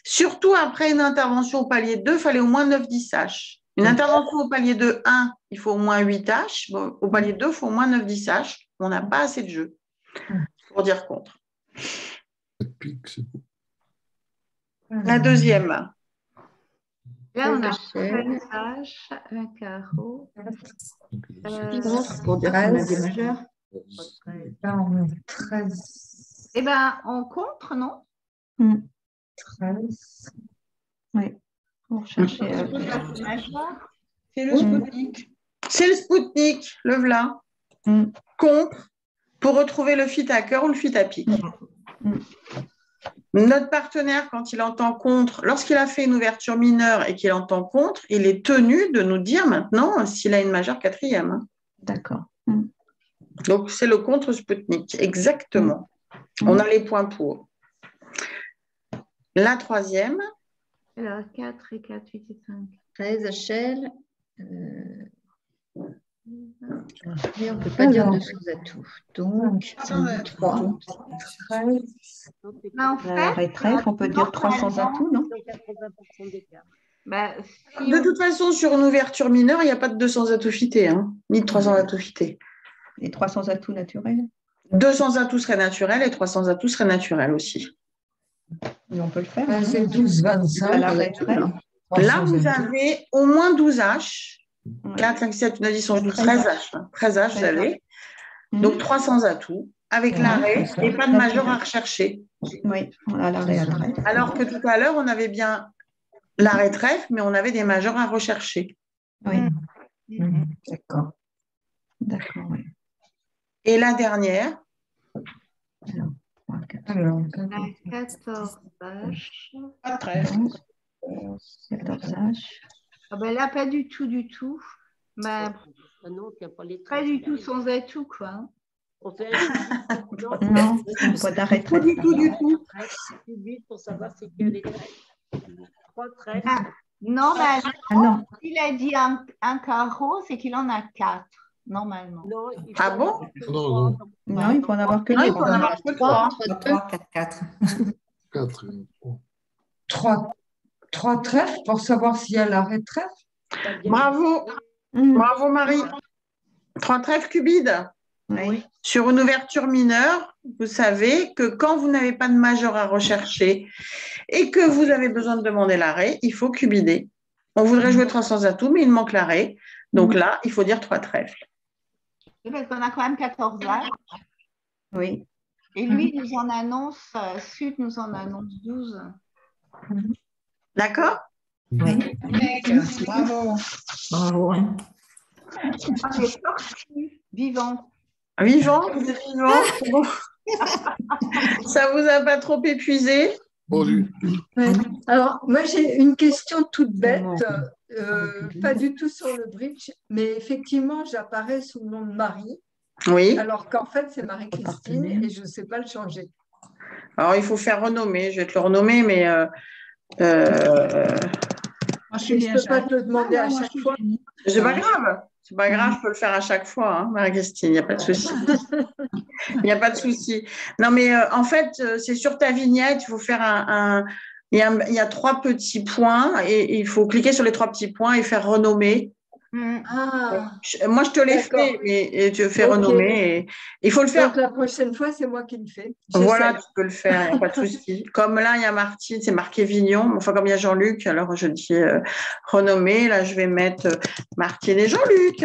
surtout après une intervention au palier 2, il fallait au moins 9-10 H. Une intervention au palier 2, 1, il faut au moins 8 H. Bon, au palier 2, il faut au moins 9-10 H. On n'a pas assez de jeux pour dire contre. 4 piques, c'est beau. La deuxième. Là, on a HL. 13 H, un carreau. Pour dire qu'on a des majeurs. Là, on a 13. Eh bien, on contre, non? 13. Oui. Pour chercher. C'est le Spoutnik. C'est le Spoutnik, le v'là. Mm. Contre pour retrouver le fit à cœur ou le fit à pique. Notre partenaire, quand il entend contre, lorsqu'il a fait une ouverture mineure et qu'il entend contre, il est tenu de nous dire maintenant s'il a une majeure quatrième. D'accord. Donc, c'est le contre Spoutnik, exactement. On a les points pour. La troisième. Alors, 4 et 4, 8 et 5. 13 HL. Et on ne peut pas dire 200 atouts. Donc, 3. 13. En fait, Et trèfle, on peut dire 300 atouts, non? 180% d'écart. bah, si De on- toute façon, sur une ouverture mineure, il n'y a pas de 200 atouts fités, ni de 300 atouts fités. Et 300 atouts naturels. 200 atouts seraient naturels et 300 atouts seraient naturels aussi. Et on peut le faire. Ah, c'est 12, 25. À l'arrêt trèfle. Là, vous avez au moins 12 H. Ouais. 4, 5, 7, 9, 10, 11, 12, 13 H. 13 H, vous avez. Donc, 300 atouts avec l'arrêt et pas de majeur à rechercher. Oui, on a l'arrêt à trèfle. Alors que tout à l'heure, on avait bien l'arrêt trèfle, mais on avait des majeurs à rechercher. Oui, D'accord. d'accord, oui. Et la dernière, Alors, 3, 4, Alors, 14 H. pas de trèfle. 14 H. Ah ben là, pas du tout, du tout. Bah, Ah non, il n'y a pas les pas traits. du tout sans atout, quoi. On fait un Non, pas d'arrêt Pas du tout, du tout. plus vite pour savoir c'est qu'il y a des traits. 3 traits. Ah, non, mais Ah non, s'il a dit un carreau, c'est qu'il en a 4, normalement. Non, il Ah faut bon? avoir que Non, trois. non. non, il faut en avoir que Non, il deux. faut en avoir que 3. 3, 4, 4. 4. 3 trèfles pour savoir s'il y a l'arrêt trèfle. T'as bien Bravo, bravo Marie. 3 trèfles cubides. Oui. Sur une ouverture mineure, vous savez que quand vous n'avez pas de majeur à rechercher et que vous avez besoin de demander l'arrêt, il faut cubider. On voudrait jouer 300 atouts, mais il manque l'arrêt. Donc là, il faut dire 3 trèfles. Et parce qu'on a quand même 14 H. Oui. Et lui, nous en annonce, Sud nous en annonce 12. D'accord? Oui. Bravo. Bravo. Hein. On est tortus, vivants. Vivant, vous êtes vivant? C'est bon. Ça vous a pas trop épuisé? Bon, lui. Ouais. Alors, moi, j'ai une question toute bête, pas du tout sur le bridge, mais effectivement, j'apparais sous le nom de Marie, Oui. alors qu'en fait, c'est Marie-Christine et je ne sais pas le changer. Alors, il faut faire renommer. Je vais te le renommer, mais Je ne peux pas te le demander à chaque fois. c'est pas grave. C'est pas grave, je peux le faire à chaque fois, hein, Marie-Christine, il n'y a pas de souci. Il n'y a pas de souci. Non, mais en fait, c'est sur ta vignette, il faut faire il y a 3 petits points et il faut cliquer sur les 3 petits points et faire renommer. Ah, Moi, je te l'ai d'accord. fait, et tu fais Ok. renommer. Et il faut le faire. Donc la prochaine fois, c'est moi qui le fais. Voilà, J'essaie. tu peux le faire, il n'y a pas de souci. Comme là, il y a Martine, c'est marqué Vignon. Enfin, comme il y a Jean-Luc, alors je dis renommer. Là, je vais mettre Martine et Jean-Luc.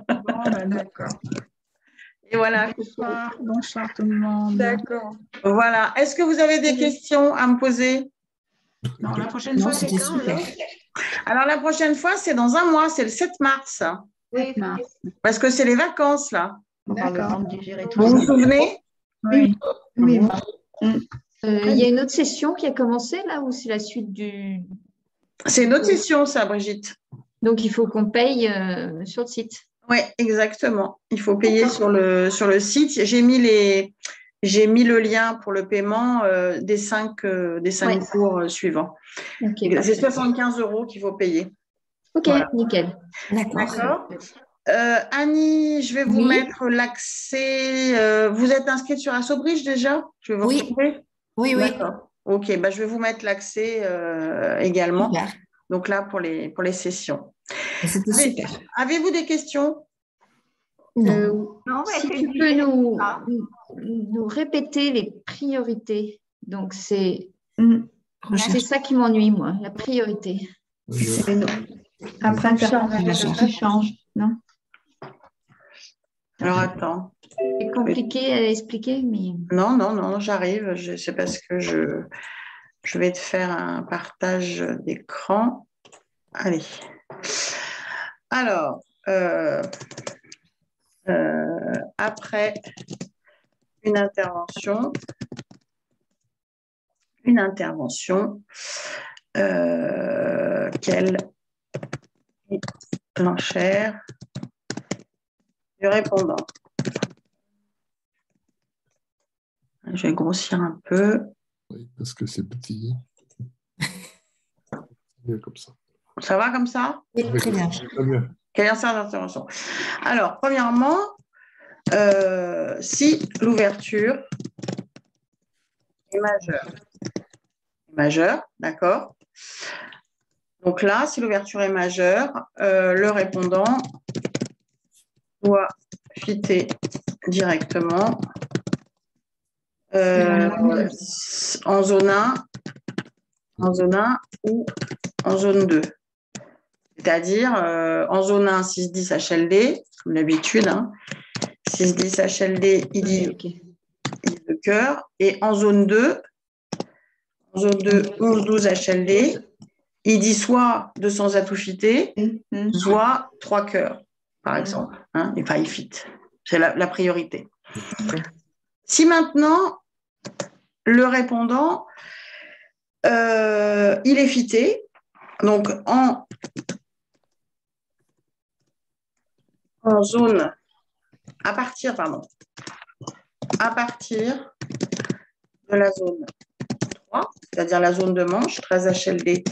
Bon, ben, d'accord. Et voilà. Bonsoir tout le monde. D'accord. Voilà. Est-ce que vous avez des questions à me poser? Non, la prochaine Non, fois, c'est c'était quand super. Alors, la prochaine fois, c'est dans un mois, c'est le 7 mars. Oui, Parce que c'est les vacances, là. On va avoir le D'accord. temps de digérer tout Vous vous ça. souvenez? Oui. Oui. Il y a une autre session qui a commencé là ou c'est la suite du. C'est une autre session, ça, Brigitte. Donc il faut qu'on paye sur le site. Oui, exactement. Il faut payer sur le site. J'ai mis le lien pour le paiement des 5 Ouais. cours suivants. Ok, C'est parfait. 75 € qu'il faut payer. Ok, Voilà. nickel. D'accord. Annie, je vais vous Oui. mettre l'accès. Vous êtes inscrite sur Assobridge déjà? Je vais vous Oui. retrouver. Oui, oui. D'accord. Ok, bah, je vais vous mettre l'accès également. Super. Donc là, pour les sessions. C'était super. Avez-vous des questions? Non. Non, mais Si c'est tu peux ça. nous répéter les priorités. Donc c'est Recherche. ça qui m'ennuie, moi, la priorité. Mais non. Après, ça change, non? Alors, attends. C'est compliqué à expliquer, mais. Non, j'arrive. C'est parce que je vais te faire un partage d'écran. Allez. Alors, après une intervention, quelle est l'enchère du répondant? Je vais grossir un peu. Oui, parce que c'est petit. Mieux comme ça. Ça va comme ça? Oui, très bien. Très bien. Quelle est l'enchère d'intervention? Alors, premièrement, si l'ouverture est majeure, d'accord? Donc là, si l'ouverture est majeure, le répondant doit fitter directement en zone 1 ou en zone 2. C'est-à-dire en zone 1, 6-10 HLD, comme d'habitude. Hein. 6-10 HLD, il dit de cœur. Et en zone 2, 11-12 HLD, il dit soit 200 atouphités, soit 3 cœurs, par exemple. Hein, et pas il fit. C'est la priorité. Si maintenant, le répondant, il est fité, donc en zone, à partir de la zone 3, c'est-à-dire la zone de manche, 13 HLD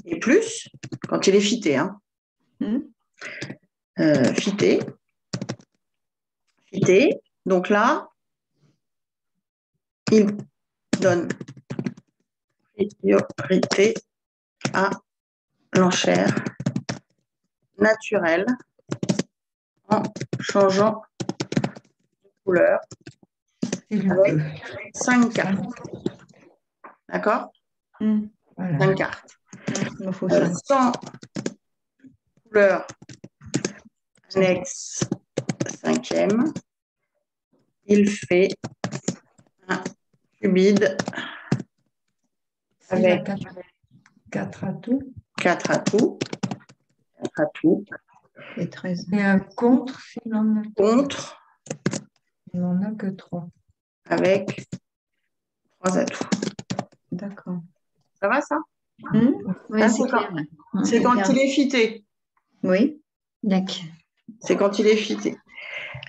et plus, quand il est fité, hein. Fité. Donc là, il donne priorité à l'enchère naturelle en changeant de couleur avec 5 cartes. D'accord? 5 cartes. Sans couleur annexe 5e, il fait un cubide avec 4 atouts. 4 atouts. Et 13. Et un contre, s'il en a. Contre. Il n'en a que 3. Avec 3 atouts. D'accord. Ça va, ça? Oui, c'est clair. C'est quand il est fité. Oui. D'accord. C'est quand il est fité.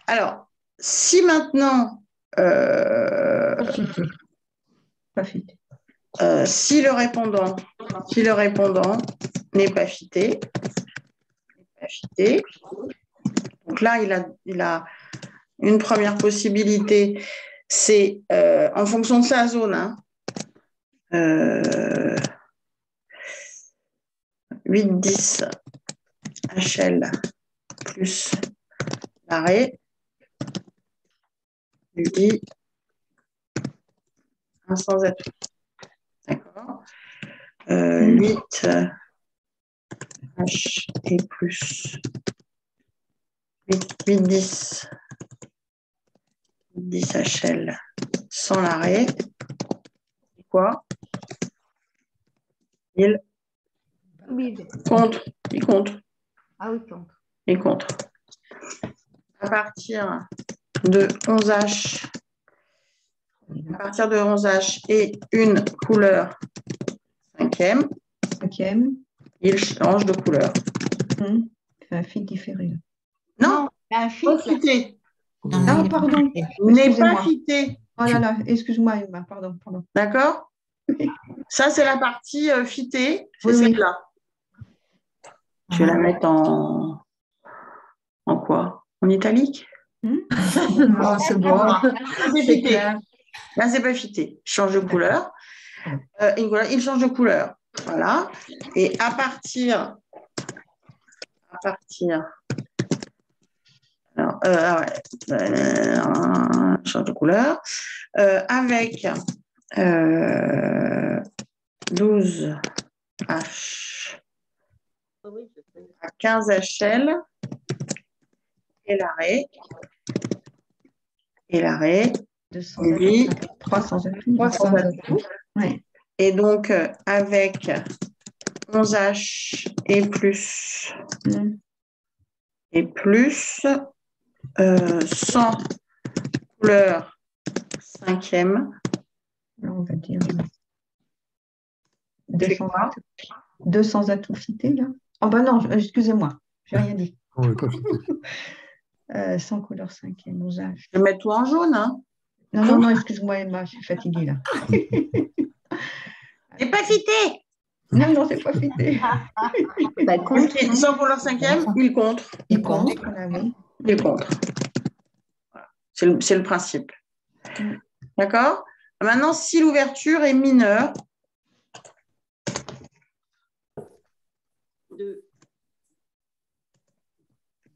Alors, si maintenant, Pas fité. Si le répondant n'est pas fité, fité. Donc là, il a une première possibilité, c'est en fonction de sa zone, hein, 8-10 HL plus l'arrêt, lui dit un sans atout. D'accord. 8 H et plus 8-10 HL sans l'arrêt. C'est quoi? Il contre. Il contre. Ah oui, contre. Il contre. À partir de 11H, et une couleur cinquième, il change de couleur. C'est un fil différé. Non, un fil fité. Non, pardon. N'est pas fité. Oh là là, excuse-moi, Emma, pardon. D'accord. Ça, c'est la partie fitée. C'est Oui, celle-là. Je vais la mettre en quoi? En italique? Oh, c'est bon. C'est fité. Là, c'est pas fité. Il change de couleur. Il change de couleur. Voilà. Et à partir. Alors, change de couleur. Avec 12 H à 15 HL et l'arrêt. Et l'arrêt. 300 atouts. Ouais. Et donc, avec 11 H et plus, 100 couleurs cinquième. On va dire 200 atouts fités, là. Oh, ben non, excusez-moi, je n'ai rien dit. 100 couleurs cinquième, 11 H. Je vais mettre tout en jaune, hein. Non, excuse-moi, Emma, je suis fatiguée, là. C'est pas fité. Non, c'est pas fité. 100 couleurs cinquième, il contre. Il contre, oui. Il contre. Voilà. C'est le principe. D'accord? Maintenant, si l'ouverture est mineure.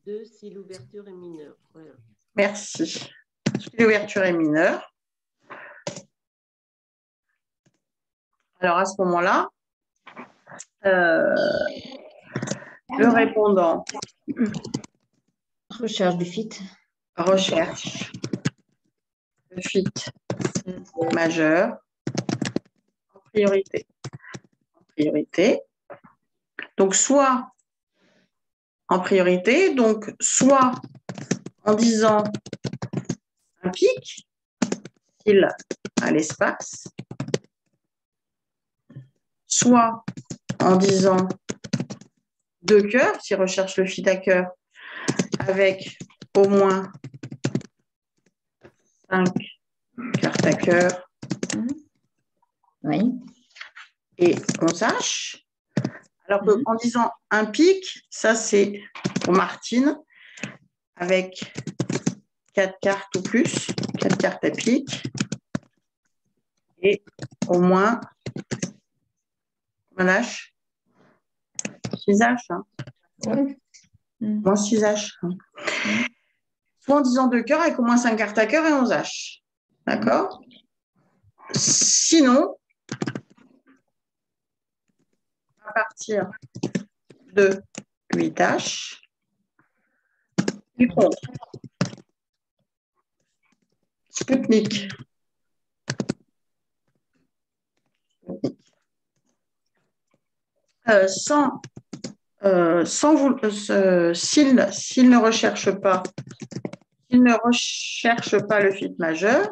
2 si l'ouverture est mineure. Voilà. Merci. Si l'ouverture est mineure. Alors, à ce moment-là, le répondant recherche du fit. Recherche le fit majeur en priorité. Donc, soit en priorité, donc soit en disant un pic, il à l'espace, soit en disant 2 cœurs, s'il recherche le fit à cœur, avec au moins 5 cartes à cœur. Oui. Et 11 H. Alors qu'en disant un pic, ça c'est pour Martine, avec 4 cartes ou plus, 4 cartes à pic, et au moins un H, 6 H. Hein. Oui. Moins 6 H. Hein. Soit en disant 2 cœurs avec au moins 5 cartes à cœur et 11 H. D'accord? Sinon, à partir de 8 H, il compte. Spoutnik. S'il ne recherche pas, le fit majeur,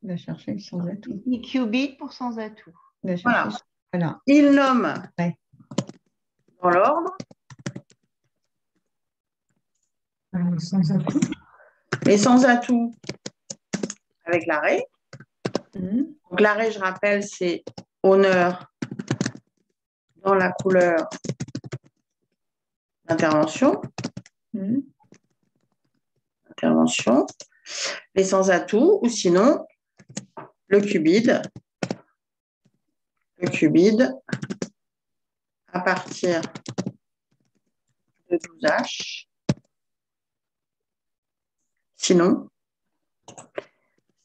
Il va chercher sans atout. Il qubit pour sans atout. Voilà. Il nomme dans l'ordre sans atout. Et sans atout avec l'arrêt. Donc l'arrêt, je rappelle, c'est honneur dans la couleur d'intervention. Intervention. Les sans-atout, ou sinon, le cubide. Le cubide à partir de 12H. Sinon,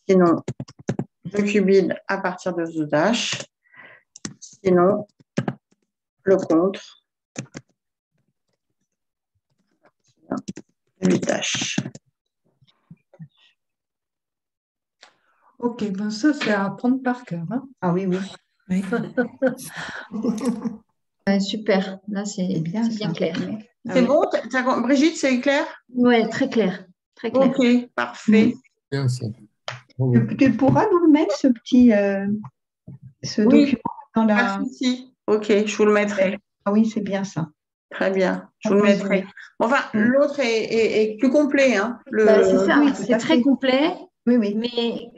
le cubide à partir de 12H. Sinon, le contre à partir de 8H. Ok, ben ça, c'est à apprendre par cœur. Hein. Ah oui, oui. Oui. Super, là c'est bien clair. C'est bon, Brigitte, c'est clair? Oui, très clair. Très clair. Ok, parfait. Bien ça. Tu pourras nous le mettre, ce petit document dans la... Pas de souci. Ok, je vous le mettrai. Ah oui, c'est bien ça. Très bien, je vous le mettrai. Enfin, l'autre est plus complet. Hein. C'est ça, Oui, c'est très complet. Oui, oui. Mais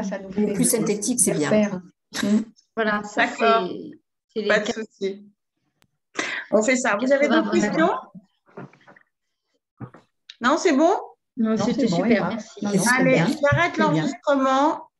ça nous fait plus synthétique, c'est bien. Voilà, ça d'accord. c'est Pas de souci. On fait ça. Vous avez d'autres questions? Non, c'est bon? Non, c'était c'est bon, super, Emma. merci. Non, non, Allez, bien. j'arrête C'est bien. l'enregistrement.